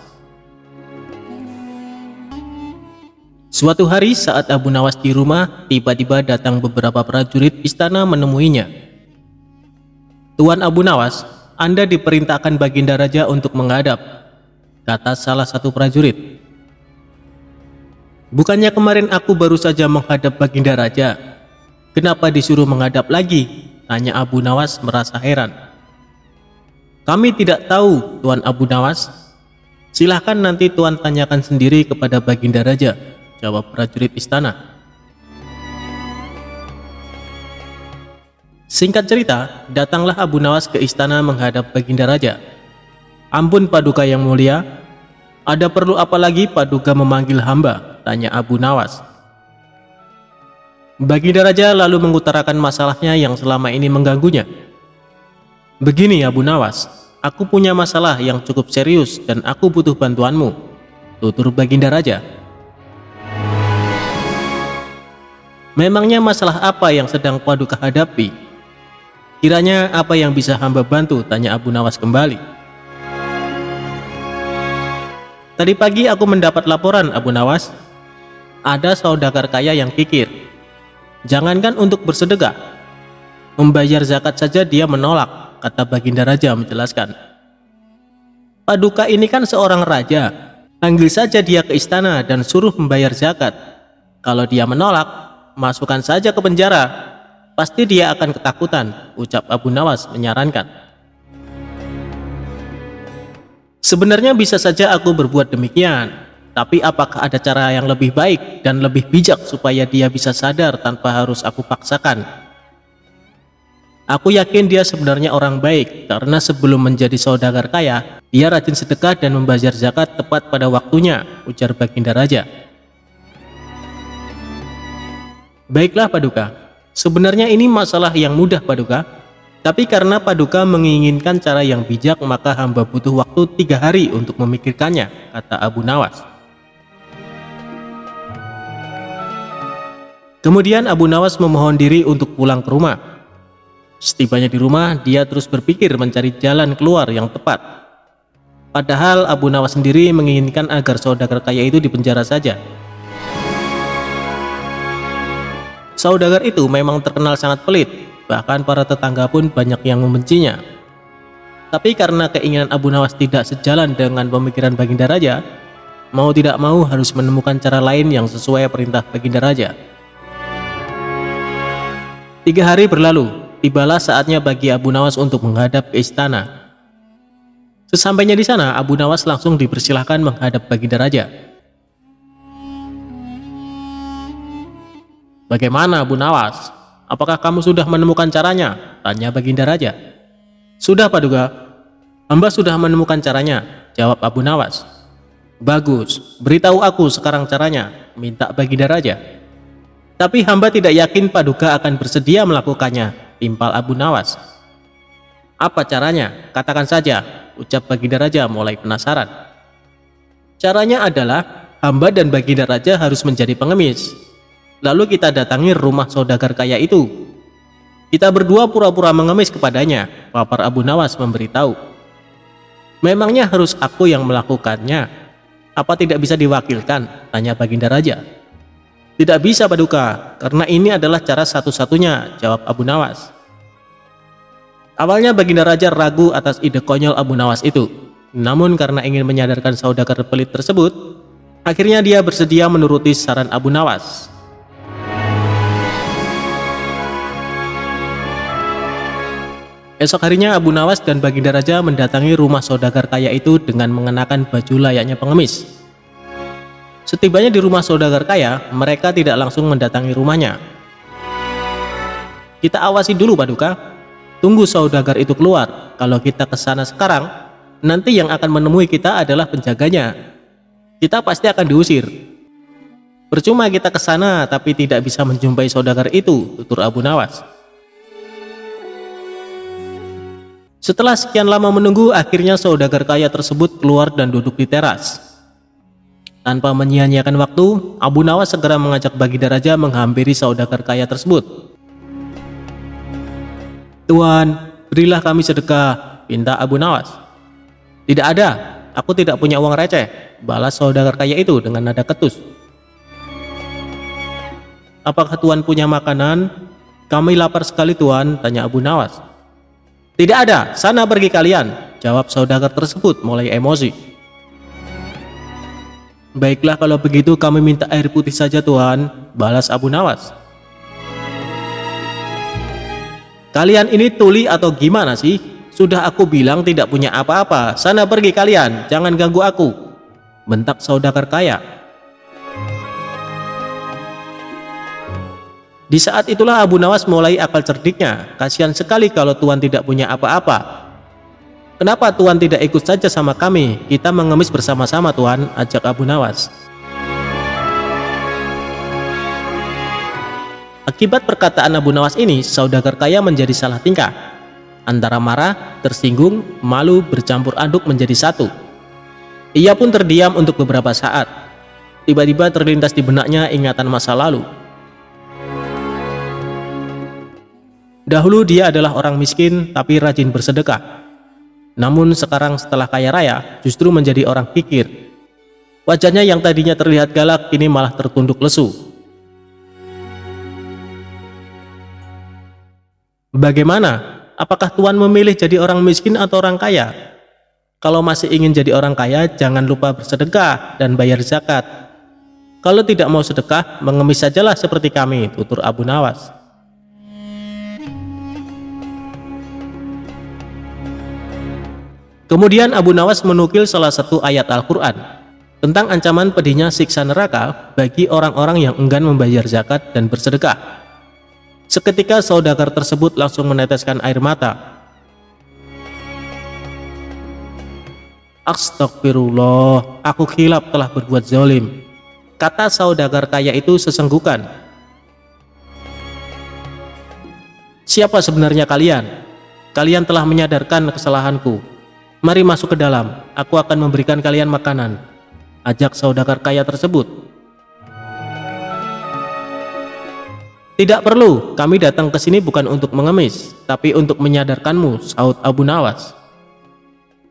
Suatu hari saat Abu Nawas di rumah, tiba-tiba datang beberapa prajurit istana menemuinya. Tuan Abu Nawas, Anda diperintahkan Baginda Raja untuk menghadap, kata salah satu prajurit. Bukannya kemarin aku baru saja menghadap Baginda Raja. Kenapa disuruh menghadap lagi? Tanya Abu Nawas merasa heran. Kami tidak tahu, Tuan Abu Nawas. Silahkan nanti Tuan tanyakan sendiri kepada Baginda Raja, jawab prajurit istana. Singkat cerita, datanglah Abu Nawas ke istana menghadap Baginda Raja. Ampun Paduka yang mulia, ada perlu apa lagi Paduka memanggil hamba? Tanya Abu Nawas. Baginda Raja lalu mengutarakan masalahnya yang selama ini mengganggunya. Begini Abu Nawas, aku punya masalah yang cukup serius dan aku butuh bantuanmu, tutur Baginda Raja. Memangnya masalah apa yang sedang Paduka hadapi? Kiranya apa yang bisa hamba bantu? Tanya Abu Nawas kembali. Tadi pagi aku mendapat laporan Abu Nawas. Ada saudagar kaya yang kikir. Jangankan untuk bersedekah, membayar zakat saja dia menolak, kata Baginda Raja menjelaskan. Paduka ini kan seorang raja, panggil saja dia ke istana dan suruh membayar zakat. Kalau dia menolak, masukkan saja ke penjara, pasti dia akan ketakutan, ucap Abu Nawas menyarankan. Sebenarnya bisa saja aku berbuat demikian, tapi apakah ada cara yang lebih baik dan lebih bijak supaya dia bisa sadar tanpa harus aku paksakan? Aku yakin dia sebenarnya orang baik, karena sebelum menjadi saudagar kaya, dia rajin sedekah dan membayar zakat tepat pada waktunya, ujar Baginda Raja. Baiklah Paduka, sebenarnya ini masalah yang mudah Paduka, tapi karena Paduka menginginkan cara yang bijak, maka hamba butuh waktu 3 hari untuk memikirkannya, kata Abu Nawas. Kemudian Abu Nawas memohon diri untuk pulang ke rumah. Setibanya di rumah, dia terus berpikir mencari jalan keluar yang tepat. Padahal Abu Nawas sendiri menginginkan agar saudagar kaya itu dipenjara saja. Saudagar itu memang terkenal sangat pelit, bahkan para tetangga pun banyak yang membencinya. Tapi karena keinginan Abu Nawas tidak sejalan dengan pemikiran Baginda Raja, mau tidak mau harus menemukan cara lain yang sesuai perintah Baginda Raja. 3 hari berlalu, tibalah saatnya bagi Abu Nawas untuk menghadap ke istana. Sesampainya di sana, Abu Nawas langsung dipersilahkan menghadap Baginda Raja. Bagaimana Abu Nawas? Apakah kamu sudah menemukan caranya? Tanya Baginda Raja. Sudah Paduka, hamba sudah menemukan caranya, jawab Abu Nawas. Bagus, beritahu aku sekarang caranya, minta Baginda Raja. Tapi hamba tidak yakin Paduka akan bersedia melakukannya, timpal Abu Nawas. Apa caranya? Katakan saja, ucap Baginda Raja mulai penasaran. Caranya adalah hamba dan Baginda Raja harus menjadi pengemis. Lalu kita datangi rumah saudagar kaya itu. Kita berdua pura-pura mengemis kepadanya, papar Abu Nawas memberitahu. Memangnya harus aku yang melakukannya? Apa tidak bisa diwakilkan? Tanya Baginda Raja. Tidak bisa Paduka, karena ini adalah cara satu-satunya, jawab Abu Nawas. Awalnya Baginda Raja ragu atas ide konyol Abu Nawas itu. Namun karena ingin menyadarkan saudagar pelit tersebut, akhirnya dia bersedia menuruti saran Abu Nawas. Esok harinya Abu Nawas dan Baginda Raja mendatangi rumah saudagar kaya itu dengan mengenakan baju layaknya pengemis. Setibanya di rumah saudagar kaya, mereka tidak langsung mendatangi rumahnya. Kita awasi dulu Paduka, tunggu saudagar itu keluar. Kalau kita ke sana sekarang, nanti yang akan menemui kita adalah penjaganya. Kita pasti akan diusir. Percuma kita ke sana tapi tidak bisa menjumpai saudagar itu, tutur Abu Nawas. Setelah sekian lama menunggu, akhirnya saudagar kaya tersebut keluar dan duduk di teras. Tanpa menyia-nyiakan waktu, Abu Nawas segera mengajak Baginda Raja menghampiri saudagar kaya tersebut. Tuan, berilah kami sedekah, pinta Abu Nawas. Tidak ada, aku tidak punya uang receh, balas saudagar kaya itu dengan nada ketus. Apakah Tuan punya makanan? Kami lapar sekali Tuan, tanya Abu Nawas. Tidak ada, sana pergi kalian, jawab saudagar tersebut mulai emosi. Baiklah kalau begitu kami minta air putih saja Tuan, balas Abu Nawas. Kalian ini tuli atau gimana sih? Sudah aku bilang tidak punya apa-apa, sana pergi kalian, jangan ganggu aku, bentak saudagar kaya. Di saat itulah Abu Nawas mulai akal cerdiknya, kasihan sekali kalau Tuan tidak punya apa-apa. Kenapa Tuan tidak ikut saja sama kami? Kita mengemis bersama-sama Tuan, ajak Abu Nawas. Akibat perkataan Abu Nawas ini, saudagar kaya menjadi salah tingkah. Antara marah, tersinggung, malu bercampur aduk menjadi satu. Ia pun terdiam untuk beberapa saat. Tiba-tiba terlintas di benaknya ingatan masa lalu. Dahulu dia adalah orang miskin tapi rajin bersedekah. Namun sekarang setelah kaya raya, justru menjadi orang kikir. Wajahnya yang tadinya terlihat galak, kini malah tertunduk lesu. Bagaimana? Apakah Tuan memilih jadi orang miskin atau orang kaya? Kalau masih ingin jadi orang kaya, jangan lupa bersedekah dan bayar zakat. Kalau tidak mau sedekah, mengemis sajalah seperti kami, tutur Abu Nawas. Kemudian Abu Nawas menukil salah satu ayat Al-Quran tentang ancaman pedihnya siksa neraka bagi orang-orang yang enggan membayar zakat dan bersedekah. Seketika saudagar tersebut langsung meneteskan air mata. Astagfirullah, aku khilaf telah berbuat zalim, kata saudagar kaya itu sesenggukan. Siapa sebenarnya kalian? Kalian telah menyadarkan kesalahanku. Mari masuk ke dalam, aku akan memberikan kalian makanan, ajak saudagar kaya tersebut. Tidak perlu, kami datang ke sini bukan untuk mengemis, tapi untuk menyadarkanmu, sahut Abu Nawas.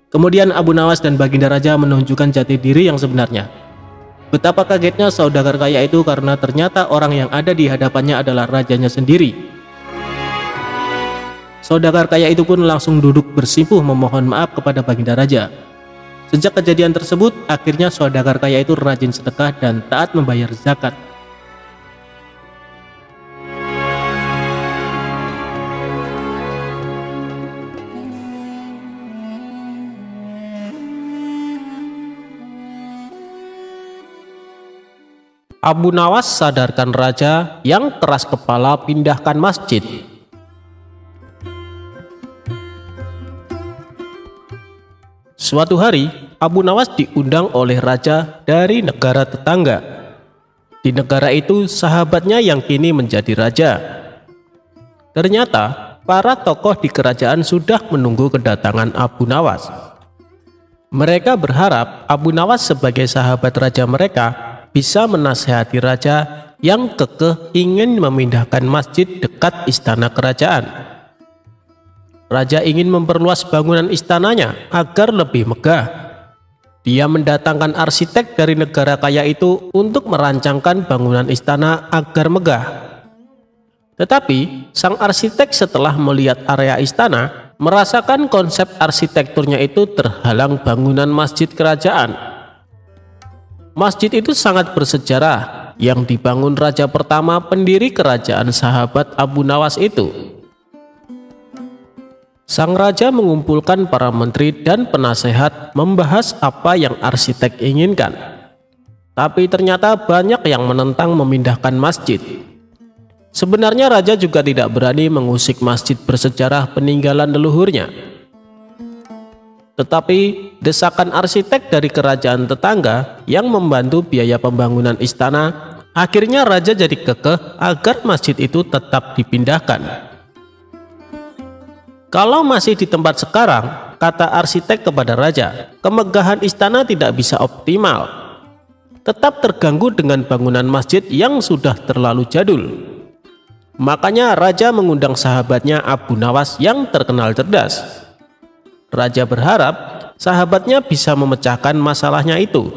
Kemudian Abu Nawas dan Baginda Raja menunjukkan jati diri yang sebenarnya. Betapa kagetnya saudagar kaya itu karena ternyata orang yang ada di hadapannya adalah rajanya sendiri. Saudagar kaya itu pun langsung duduk bersimpuh memohon maaf kepada Baginda Raja. Sejak kejadian tersebut, akhirnya saudagar kaya itu rajin sedekah dan taat membayar zakat. Abu Nawas sadarkan raja yang keras kepala pindahkan masjid. Suatu hari, Abu Nawas diundang oleh raja dari negara tetangga. Di negara itu, sahabatnya yang kini menjadi raja. Ternyata, para tokoh di kerajaan sudah menunggu kedatangan Abu Nawas. Mereka berharap Abu Nawas sebagai sahabat raja mereka bisa menasihati raja yang kekeh ingin memindahkan masjid dekat istana kerajaan. Raja ingin memperluas bangunan istananya agar lebih megah. Dia mendatangkan arsitek dari negara kaya itu untuk merancangkan bangunan istana agar megah. Tetapi sang arsitek setelah melihat area istana merasakan konsep arsitekturnya itu terhalang bangunan masjid kerajaan. Masjid itu sangat bersejarah yang dibangun raja pertama pendiri kerajaan sahabat Abu Nawas itu. Sang raja mengumpulkan para menteri dan penasehat membahas apa yang arsitek inginkan. Tapi ternyata banyak yang menentang memindahkan masjid. Sebenarnya raja juga tidak berani mengusik masjid bersejarah peninggalan leluhurnya. Tetapi desakan arsitek dari kerajaan tetangga yang membantu biaya pembangunan istana, akhirnya raja jadi kekeh agar masjid itu tetap dipindahkan. Kalau masih di tempat sekarang, kata arsitek kepada raja, kemegahan istana tidak bisa optimal. Tetap terganggu dengan bangunan masjid yang sudah terlalu jadul. Makanya raja mengundang sahabatnya Abu Nawas yang terkenal cerdas. Raja berharap sahabatnya bisa memecahkan masalahnya itu.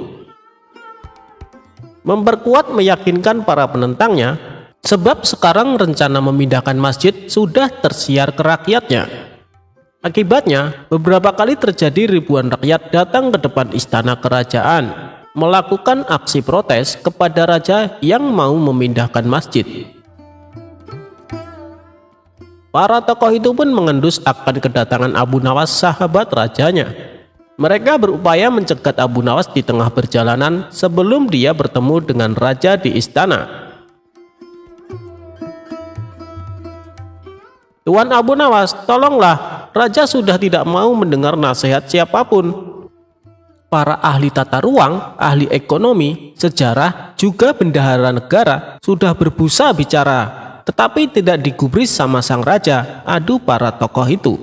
Memperkuat meyakinkan para penentangnya, sebab sekarang rencana memindahkan masjid sudah tersiar ke rakyatnya. Akibatnya, beberapa kali terjadi ribuan rakyat datang ke depan istana kerajaan, melakukan aksi protes kepada raja yang mau memindahkan masjid. Para tokoh itu pun mengendus akan kedatangan Abu Nawas sahabat rajanya. Mereka berupaya mencegat Abu Nawas di tengah perjalanan sebelum dia bertemu dengan raja di istana. Tuan Abu Nawas, tolonglah, raja sudah tidak mau mendengar nasihat siapapun. Para ahli tata ruang, ahli ekonomi, sejarah, juga bendahara negara sudah berbusa bicara, tetapi tidak digubris sama sang raja, adu para tokoh itu.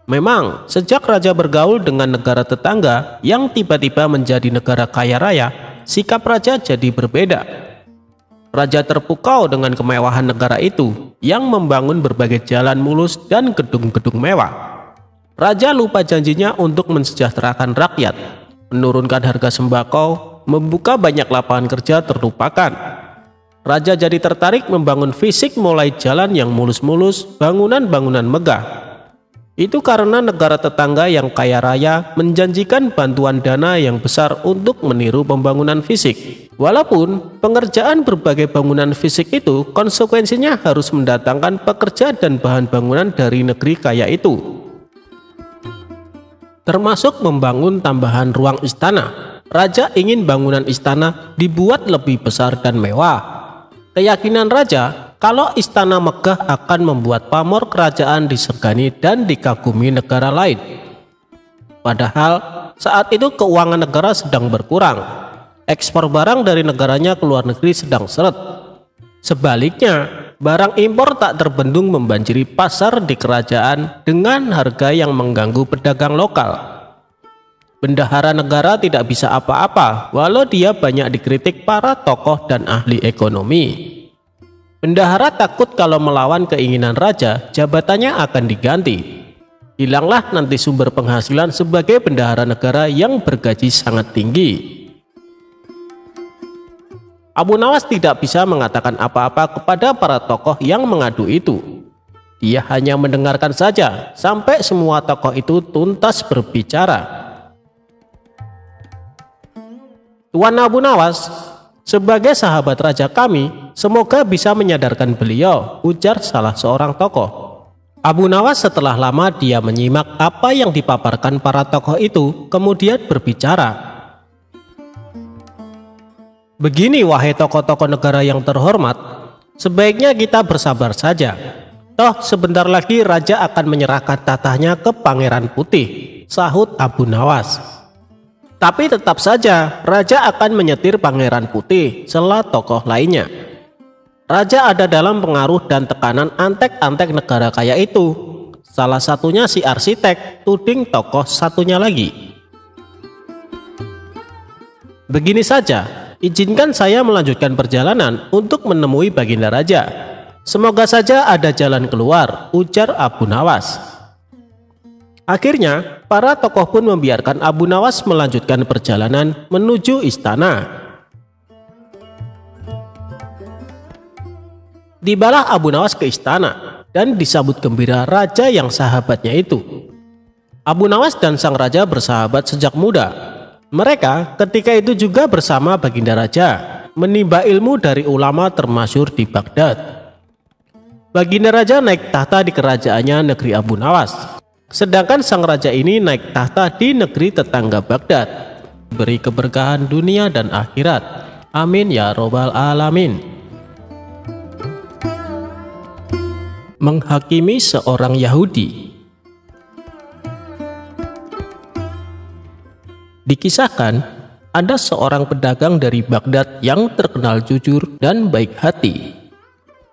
Memang, sejak raja bergaul dengan negara tetangga yang tiba-tiba menjadi negara kaya raya, sikap raja jadi berbeda. Raja terpukau dengan kemewahan negara itu yang membangun berbagai jalan mulus dan gedung-gedung mewah. Raja lupa janjinya untuk mensejahterakan rakyat, menurunkan harga sembako, membuka banyak lapangan kerja terlupakan. Raja jadi tertarik membangun fisik mulai jalan yang mulus-mulus, bangunan-bangunan megah. Itu karena negara tetangga yang kaya raya menjanjikan bantuan dana yang besar untuk meniru pembangunan fisik. Walaupun pengerjaan berbagai bangunan fisik itu konsekuensinya harus mendatangkan pekerja dan bahan bangunan dari negeri kaya itu, termasuk membangun tambahan ruang istana. Raja ingin bangunan istana dibuat lebih besar dan mewah. Keyakinan raja, kalau istana megah akan membuat pamor kerajaan disegani dan dikagumi negara lain. Padahal saat itu keuangan negara sedang berkurang. Ekspor barang dari negaranya ke luar negeri sedang seret. Sebaliknya, barang impor tak terbendung membanjiri pasar di kerajaan dengan harga yang mengganggu pedagang lokal. Bendahara negara tidak bisa apa-apa walau dia banyak dikritik para tokoh dan ahli ekonomi. Bendahara takut kalau melawan keinginan raja, jabatannya akan diganti. Hilanglah nanti sumber penghasilan sebagai bendahara negara yang bergaji sangat tinggi. Abu Nawas tidak bisa mengatakan apa-apa kepada para tokoh yang mengadu itu. Dia hanya mendengarkan saja sampai semua tokoh itu tuntas berbicara. Tuan Abu Nawas, sebagai sahabat raja kami, semoga bisa menyadarkan beliau, ujar salah seorang tokoh. Abu Nawas setelah lama dia menyimak apa yang dipaparkan para tokoh itu, kemudian berbicara. Begini wahai tokoh-tokoh negara yang terhormat, sebaiknya kita bersabar saja. Toh sebentar lagi raja akan menyerahkan tatahnya ke Pangeran Putih, sahut Abu Nawas. Tapi tetap saja raja akan menyetir Pangeran Putih, sela tokoh lainnya. Raja ada dalam pengaruh dan tekanan antek-antek negara kaya itu. Salah satunya si arsitek, tuding tokoh satunya lagi. Begini saja, izinkan saya melanjutkan perjalanan untuk menemui Baginda Raja. Semoga saja ada jalan keluar, ujar Abu Nawas. Akhirnya, para tokoh pun membiarkan Abu Nawas melanjutkan perjalanan menuju istana. Tibalah Abu Nawas ke istana dan disambut gembira raja yang sahabatnya itu. Abu Nawas dan sang raja bersahabat sejak muda. Mereka ketika itu juga bersama Baginda Raja menimba ilmu dari ulama termasyhur di Baghdad. Baginda Raja naik tahta di kerajaannya negeri Abu Nawas. Sedangkan sang raja ini naik tahta di negeri tetangga Baghdad. Beri keberkahan dunia dan akhirat. Amin ya robbal alamin. Menghakimi seorang Yahudi. Dikisahkan, ada seorang pedagang dari Baghdad yang terkenal jujur dan baik hati.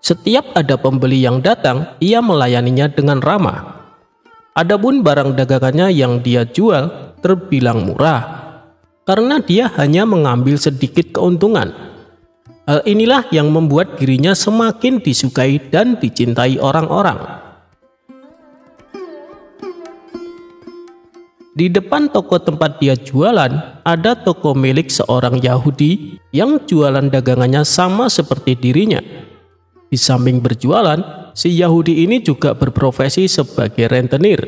Setiap ada pembeli yang datang, ia melayaninya dengan ramah. Adapun barang dagangannya yang dia jual terbilang murah, karena dia hanya mengambil sedikit keuntungan. Hal inilah yang membuat dirinya semakin disukai dan dicintai orang-orang. Di depan toko tempat dia jualan, ada toko milik seorang Yahudi yang jualan dagangannya sama seperti dirinya. Di samping berjualan, si Yahudi ini juga berprofesi sebagai rentenir.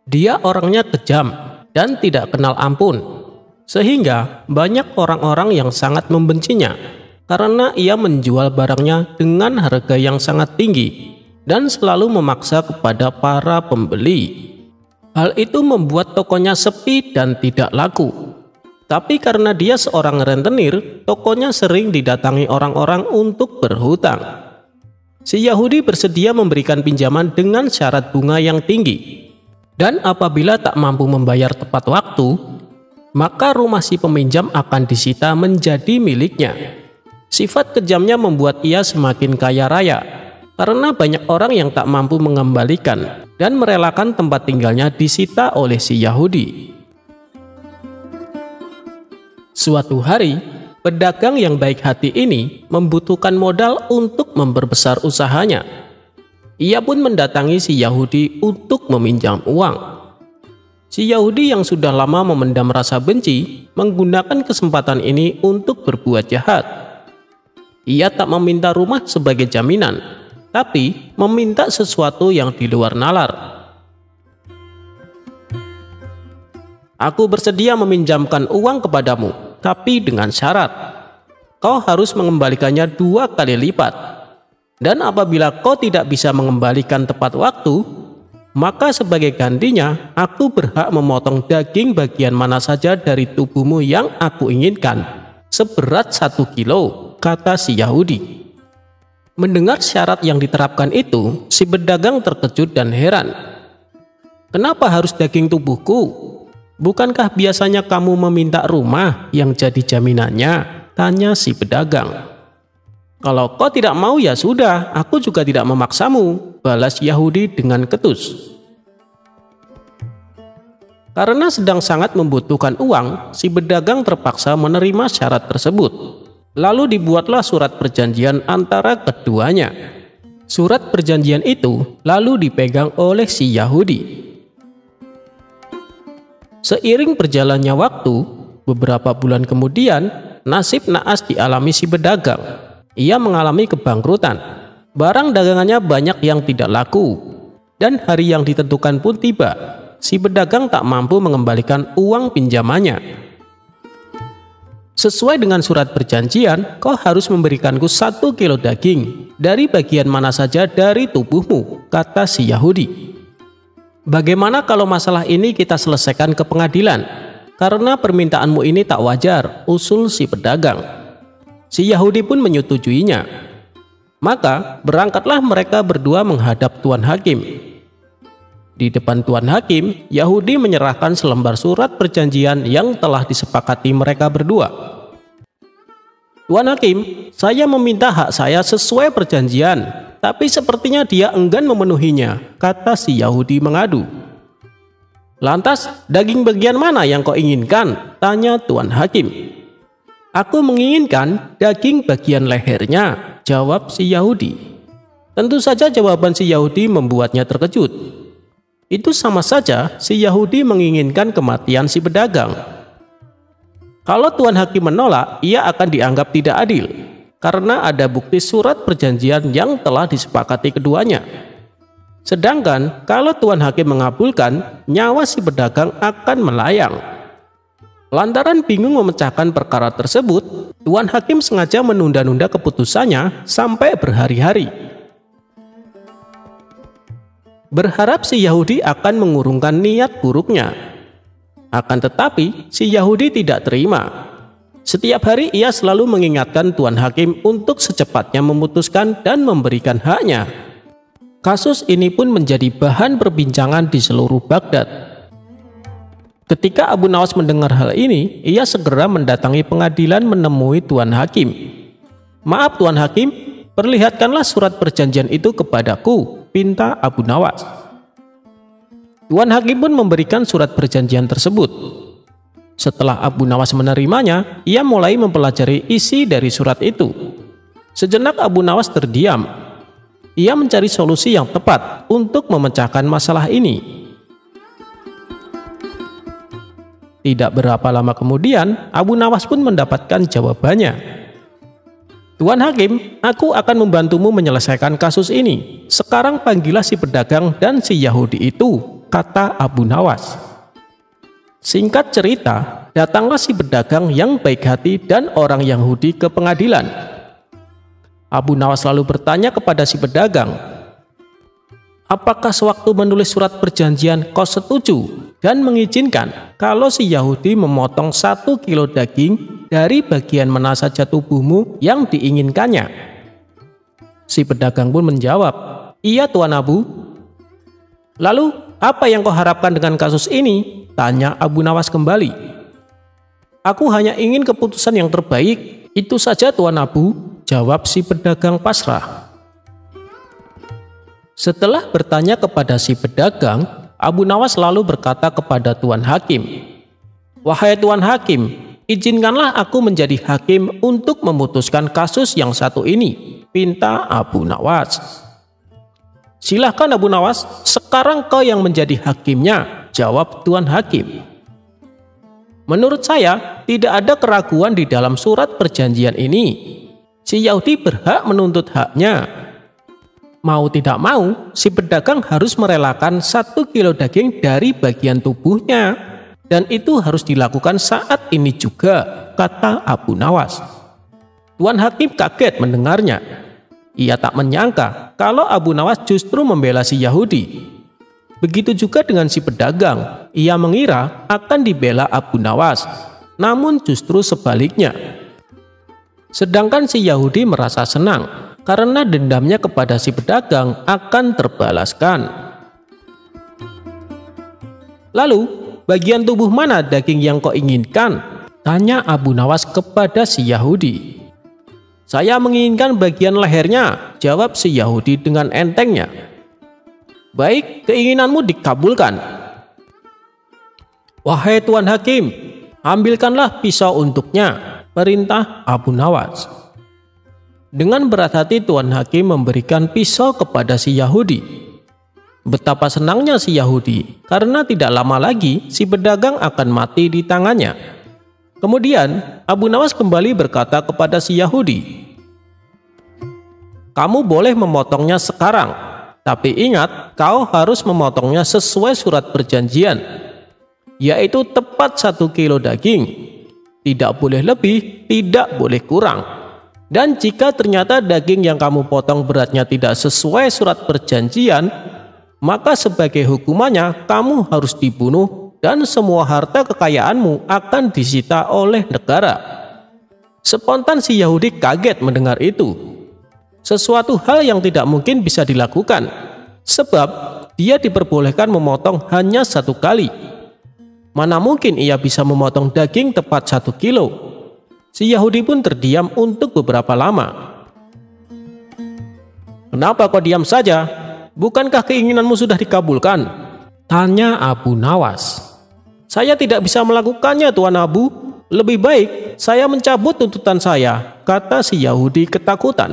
Dia orangnya kejam dan tidak kenal ampun, sehingga banyak orang-orang yang sangat membencinya karena ia menjual barangnya dengan harga yang sangat tinggi dan selalu memaksa kepada para pembeli. Hal itu membuat tokonya sepi dan tidak laku. Tapi karena dia seorang rentenir, tokonya sering didatangi orang-orang untuk berhutang. Si Yahudi bersedia memberikan pinjaman dengan syarat bunga yang tinggi. Dan apabila tak mampu membayar tepat waktu, maka rumah si peminjam akan disita menjadi miliknya. Sifat kejamnya membuat ia semakin kaya raya, karena banyak orang yang tak mampu mengembalikan dan merelakan tempat tinggalnya disita oleh si Yahudi. Suatu hari, pedagang yang baik hati ini membutuhkan modal untuk memperbesar usahanya. Ia pun mendatangi si Yahudi untuk meminjam uang. Si Yahudi yang sudah lama memendam rasa benci menggunakan kesempatan ini untuk berbuat jahat. Ia tak meminta rumah sebagai jaminan, tapi meminta sesuatu yang di luar nalar. Aku bersedia meminjamkan uang kepadamu, tapi dengan syarat. Kau harus mengembalikannya 2 kali lipat. Dan apabila kau tidak bisa mengembalikan tepat waktu, maka sebagai gantinya aku berhak memotong daging bagian mana saja dari tubuhmu yang aku inginkan, seberat 1 kilo, kata si Yahudi. Mendengar syarat yang diterapkan itu, si pedagang terkejut dan heran. Kenapa harus daging tubuhku? Bukankah biasanya kamu meminta rumah yang jadi jaminannya? Tanya si pedagang. Kalau kau tidak mau ya sudah, aku juga tidak memaksamu, balas Yahudi dengan ketus. Karena sedang sangat membutuhkan uang, si pedagang terpaksa menerima syarat tersebut. Lalu dibuatlah surat perjanjian antara keduanya. Surat perjanjian itu lalu dipegang oleh si Yahudi. Seiring berjalannya waktu, beberapa bulan kemudian, nasib naas dialami si pedagang. Ia mengalami kebangkrutan. Barang dagangannya banyak yang tidak laku. Dan hari yang ditentukan pun tiba. Si pedagang tak mampu mengembalikan uang pinjamannya. Sesuai dengan surat perjanjian, kau harus memberikanku 1 kilo daging dari bagian mana saja dari tubuhmu, kata si Yahudi. Bagaimana kalau masalah ini kita selesaikan ke pengadilan? Karena permintaanmu ini tak wajar, usul si pedagang. Si Yahudi pun menyetujuinya. Maka berangkatlah mereka berdua menghadap Tuan Hakim. Di depan Tuan Hakim, Yahudi menyerahkan selembar surat perjanjian yang telah disepakati mereka berdua. Tuan Hakim, saya meminta hak saya sesuai perjanjian, tapi sepertinya dia enggan memenuhinya, kata si Yahudi mengadu. Lantas, daging bagian mana yang kau inginkan? Tanya Tuan Hakim. Aku menginginkan daging bagian lehernya, jawab si Yahudi. Tentu saja jawaban si Yahudi membuatnya terkejut. Itu sama saja si Yahudi menginginkan kematian si pedagang. Kalau Tuan Hakim menolak, ia akan dianggap tidak adil, karena ada bukti surat perjanjian yang telah disepakati keduanya. Sedangkan kalau Tuan Hakim mengabulkan, nyawa si pedagang akan melayang. Lantaran bingung memecahkan perkara tersebut, Tuan Hakim sengaja menunda-nunda keputusannya sampai berhari-hari. Berharap si Yahudi akan mengurungkan niat buruknya. Akan tetapi, si Yahudi tidak terima. Setiap hari ia selalu mengingatkan Tuan Hakim untuk secepatnya memutuskan dan memberikan haknya. Kasus ini pun menjadi bahan perbincangan di seluruh Baghdad. Ketika Abu Nawas mendengar hal ini, ia segera mendatangi pengadilan menemui Tuan Hakim. Maaf Tuan Hakim, perlihatkanlah surat perjanjian itu kepadaku, pinta Abu Nawas. Tuan Hakim pun memberikan surat perjanjian tersebut. Setelah Abu Nawas menerimanya, ia mulai mempelajari isi dari surat itu. Sejenak Abu Nawas terdiam. Ia mencari solusi yang tepat untuk memecahkan masalah ini. Tidak berapa lama kemudian, Abu Nawas pun mendapatkan jawabannya. Tuan Hakim, aku akan membantumu menyelesaikan kasus ini. Sekarang panggillah si pedagang dan si Yahudi itu, kata Abu Nawas. Singkat cerita, datanglah si pedagang yang baik hati dan orang Yahudi ke pengadilan. Abu Nawas lalu bertanya kepada si pedagang, apakah sewaktu menulis surat perjanjian kau setuju dan mengizinkan kalau si Yahudi memotong 1 kilo daging dari bagian mana saja tubuhmu yang diinginkannya? Si pedagang pun menjawab, iya Tuan Abu. Lalu apa yang kau harapkan dengan kasus ini? Tanya Abu Nawas kembali. Aku hanya ingin keputusan yang terbaik, itu saja Tuan Abu, jawab si pedagang pasrah. Setelah bertanya kepada si pedagang, Abu Nawas lalu berkata kepada Tuan Hakim, wahai Tuan Hakim, izinkanlah aku menjadi hakim untuk memutuskan kasus yang satu ini, pinta Abu Nawas. Silahkan Abu Nawas, sekarang kau yang menjadi hakimnya, jawab Tuan Hakim. Menurut saya, tidak ada keraguan di dalam surat perjanjian ini. Si Yahudi berhak menuntut haknya. Mau tidak mau, si pedagang harus merelakan 1 kilo daging dari bagian tubuhnya. Dan itu harus dilakukan saat ini juga, kata Abu Nawas. Tuan Hakim kaget mendengarnya. Ia tak menyangka kalau Abu Nawas justru membela si Yahudi. Begitu juga dengan si pedagang. Ia mengira akan dibela Abu Nawas, namun justru sebaliknya. Sedangkan si Yahudi merasa senang karena dendamnya kepada si pedagang akan terbalaskan. Lalu, bagian tubuh mana daging yang kau inginkan? Tanya Abu Nawas kepada si Yahudi. Saya menginginkan bagian lehernya, jawab si Yahudi dengan entengnya. Baik, keinginanmu dikabulkan. Wahai Tuan Hakim, ambilkanlah pisau untuknya, perintah Abu Nawas. Dengan berat hati Tuan Hakim memberikan pisau kepada si Yahudi. Betapa senangnya si Yahudi, karena tidak lama lagi si pedagang akan mati di tangannya. Kemudian Abu Nawas kembali berkata kepada si Yahudi, kamu boleh memotongnya sekarang, tapi ingat kau harus memotongnya sesuai surat perjanjian, yaitu tepat 1 kilo daging. Tidak boleh lebih, tidak boleh kurang. Dan jika ternyata daging yang kamu potong beratnya tidak sesuai surat perjanjian, maka sebagai hukumannya kamu harus dibunuh dan semua harta kekayaanmu akan disita oleh negara. Spontan si Yahudi kaget mendengar itu. Sesuatu hal yang tidak mungkin bisa dilakukan, sebab dia diperbolehkan memotong hanya 1 kali. Mana mungkin ia bisa memotong daging tepat 1 kilo? Si Yahudi pun terdiam untuk beberapa lama. Kenapa kau diam saja? Bukankah keinginanmu sudah dikabulkan? Tanya Abu Nawas. Saya tidak bisa melakukannya, Tuan Abu. Lebih baik saya mencabut tuntutan saya, kata si Yahudi ketakutan.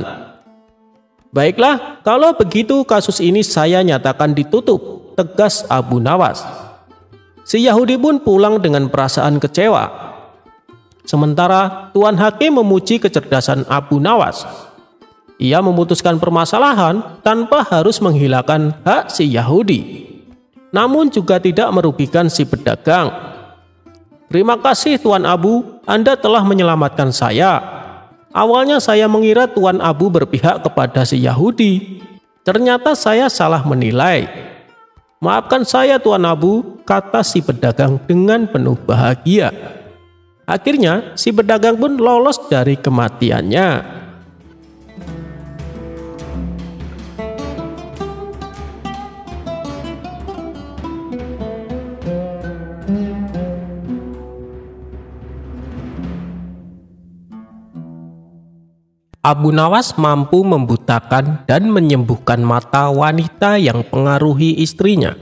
Baiklah, kalau begitu kasus ini saya nyatakan ditutup, tegas Abu Nawas. Si Yahudi pun pulang dengan perasaan kecewa. Sementara Tuan Hakim memuji kecerdasan Abu Nawas. Ia memutuskan permasalahan tanpa harus menghilangkan hak si Yahudi, namun juga tidak merugikan si pedagang. Terima kasih Tuan Abu, Anda telah menyelamatkan saya. Awalnya saya mengira Tuan Abu berpihak kepada si Yahudi. Ternyata saya salah menilai. Maafkan saya Tuan Abu, kata si pedagang dengan penuh bahagia. Akhirnya si pedagang pun lolos dari kematiannya. Abu Nawas mampu membutakan dan menyembuhkan mata wanita yang pengaruhi istrinya.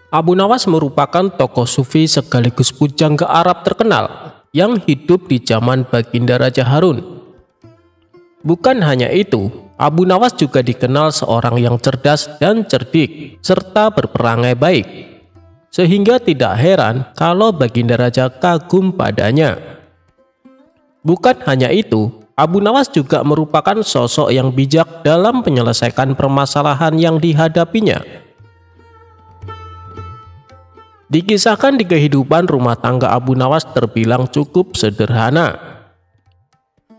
Abu Nawas merupakan tokoh sufi sekaligus pujangga Arab terkenal yang hidup di zaman Baginda Raja Harun. Bukan hanya itu, Abu Nawas juga dikenal seorang yang cerdas dan cerdik serta berperangai baik, sehingga tidak heran kalau Baginda Raja kagum padanya. Bukan hanya itu, Abu Nawas juga merupakan sosok yang bijak dalam menyelesaikan permasalahan yang dihadapinya. Dikisahkan di kehidupan rumah tangga Abu Nawas terbilang cukup sederhana.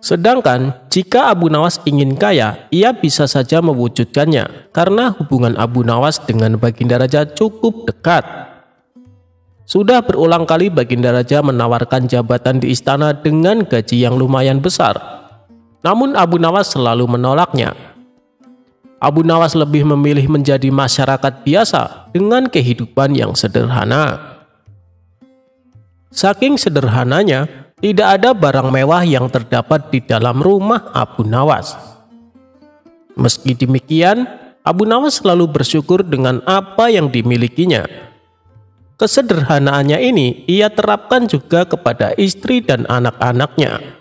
Sedangkan jika Abu Nawas ingin kaya, ia bisa saja mewujudkannya karena hubungan Abu Nawas dengan Baginda Raja cukup dekat. Sudah berulang kali Baginda Raja menawarkan jabatan di istana dengan gaji yang lumayan besar. Namun Abu Nawas selalu menolaknya. Abu Nawas lebih memilih menjadi masyarakat biasa dengan kehidupan yang sederhana. Saking sederhananya, tidak ada barang mewah yang terdapat di dalam rumah Abu Nawas. Meski demikian, Abu Nawas selalu bersyukur dengan apa yang dimilikinya. Kesederhanaannya ini ia terapkan juga kepada istri dan anak-anaknya.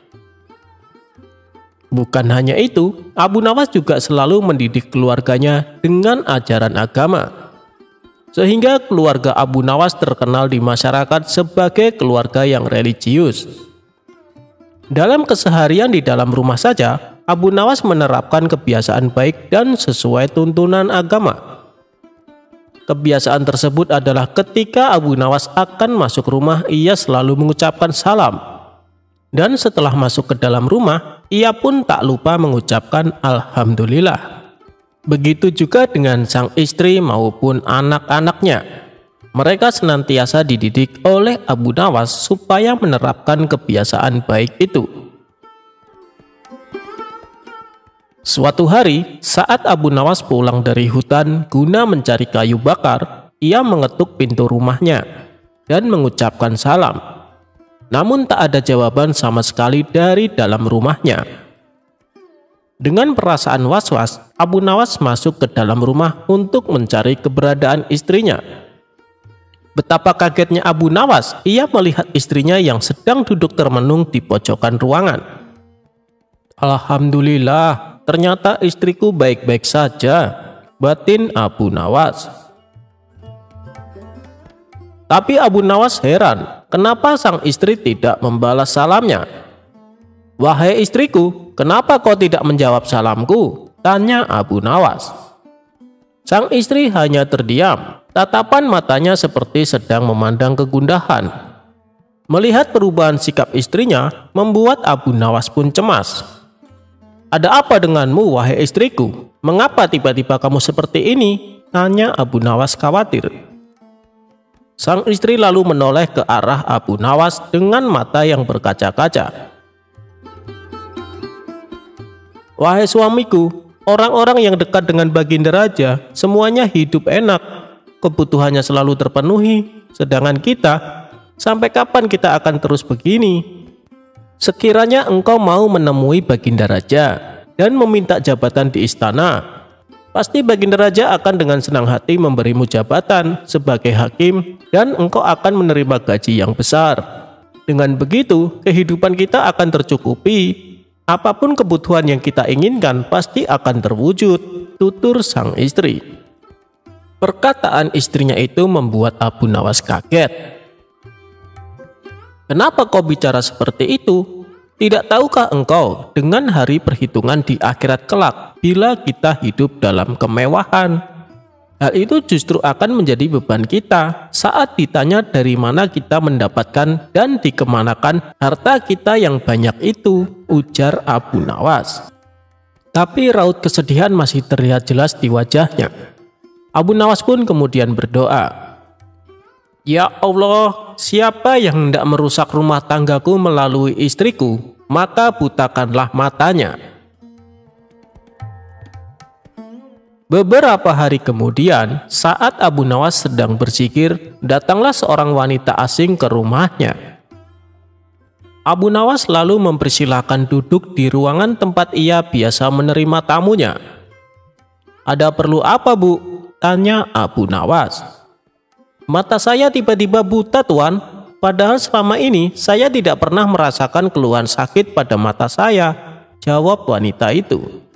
Bukan hanya itu, Abu Nawas juga selalu mendidik keluarganya dengan ajaran agama. sehingga keluarga Abu Nawas terkenal di masyarakat sebagai keluarga yang religius. Dalam keseharian di dalam rumah saja, Abu Nawas menerapkan kebiasaan baik dan sesuai tuntunan agama. Kebiasaan tersebut adalah ketika Abu Nawas akan masuk rumah, ia selalu mengucapkan salam. Dan setelah masuk ke dalam rumah, ia pun tak lupa mengucapkan Alhamdulillah. Begitu juga dengan sang istri maupun anak-anaknya. Mereka senantiasa dididik oleh Abu Nawas supaya menerapkan kebiasaan baik itu. Suatu hari, saat Abu Nawas pulang dari hutan guna mencari kayu bakar, ia mengetuk pintu rumahnya dan mengucapkan salam. Namun tak ada jawaban sama sekali dari dalam rumahnya. Dengan perasaan was-was, Abu Nawas masuk ke dalam rumah untuk mencari keberadaan istrinya. Betapa kagetnya Abu Nawas, ia melihat istrinya yang sedang duduk termenung di pojokan ruangan. Alhamdulillah, ternyata istriku baik-baik saja, batin Abu Nawas. Tapi Abu Nawas heran, kenapa sang istri tidak membalas salamnya. Wahai istriku, kenapa kau tidak menjawab salamku? Tanya Abu Nawas. Sang istri hanya terdiam, tatapan matanya seperti sedang memandang kegundahan. Melihat perubahan sikap istrinya, membuat Abu Nawas pun cemas. Ada apa denganmu, wahai istriku? Mengapa tiba-tiba kamu seperti ini? Tanya Abu Nawas khawatir. Sang istri lalu menoleh ke arah Abu Nawas dengan mata yang berkaca-kaca. Wahai suamiku, orang-orang yang dekat dengan Baginda Raja semuanya hidup enak, kebutuhannya selalu terpenuhi, sedangkan kita, sampai kapan kita akan terus begini? Sekiranya engkau mau menemui Baginda Raja dan meminta jabatan di istana, pasti Baginda Raja akan dengan senang hati memberimu jabatan sebagai hakim dan engkau akan menerima gaji yang besar. Dengan begitu, kehidupan kita akan tercukupi. Apapun kebutuhan yang kita inginkan pasti akan terwujud, tutur sang istri. Perkataan istrinya itu membuat Abu Nawas kaget. Kenapa kau bicara seperti itu? Tidak tahukah engkau dengan hari perhitungan di akhirat kelak bila kita hidup dalam kemewahan? Hal itu justru akan menjadi beban kita saat ditanya dari mana kita mendapatkan dan dikemanakan harta kita yang banyak itu, ujar Abu Nawas. Tapi raut kesedihan masih terlihat jelas di wajahnya. Abu Nawas pun kemudian berdoa, Ya Allah, siapa yang hendak merusak rumah tanggaku melalui istriku, maka butakanlah matanya. Beberapa hari kemudian, saat Abu Nawas sedang berzikir, datanglah seorang wanita asing ke rumahnya. Abu Nawas lalu mempersilahkan duduk di ruangan tempat ia biasa menerima tamunya. Ada perlu apa, Bu? Tanya Abu Nawas. Mata saya tiba-tiba buta, Tuan. Padahal selama ini saya tidak pernah merasakan keluhan sakit pada mata saya, jawab wanita itu.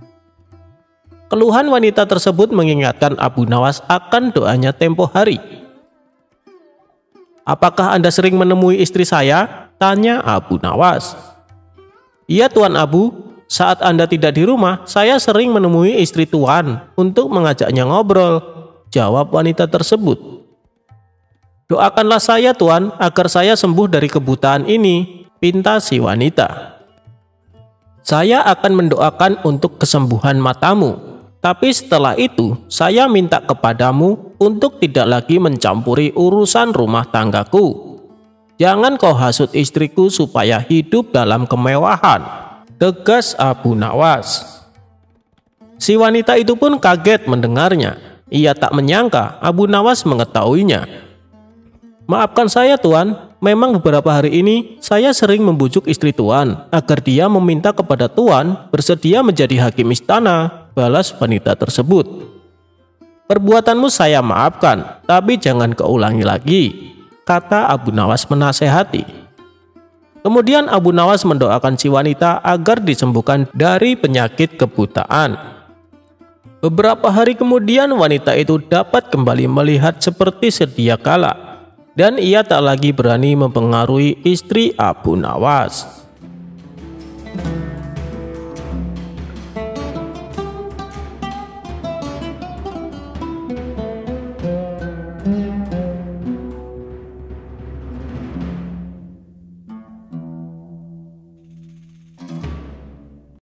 Keluhan wanita tersebut mengingatkan Abu Nawas akan doanya tempo hari. Apakah Anda sering menemui istri saya? Tanya Abu Nawas. Iya Tuan Abu, saat Anda tidak di rumah, saya sering menemui istri Tuan untuk mengajaknya ngobrol, jawab wanita tersebut. Doakanlah saya Tuan agar saya sembuh dari kebutaan ini, pinta si wanita. Saya akan mendoakan untuk kesembuhan matamu. Tapi setelah itu, saya minta kepadamu untuk tidak lagi mencampuri urusan rumah tanggaku. Jangan kau hasut istriku supaya hidup dalam kemewahan, tegas Abu Nawas. Si wanita itu pun kaget mendengarnya. Ia tak menyangka Abu Nawas mengetahuinya. Maafkan saya Tuan, memang beberapa hari ini saya sering membujuk istri Tuan agar dia meminta kepada Tuan bersedia menjadi hakim istana, balas wanita tersebut. Perbuatanmu saya maafkan, tapi jangan keulangi lagi, kata Abu Nawas menasehati. Kemudian Abu Nawas mendoakan si wanita agar disembuhkan dari penyakit kebutaan. Beberapa hari kemudian wanita itu dapat kembali melihat seperti sedia kala, dan ia tak lagi berani mempengaruhi istri Abu Nawas.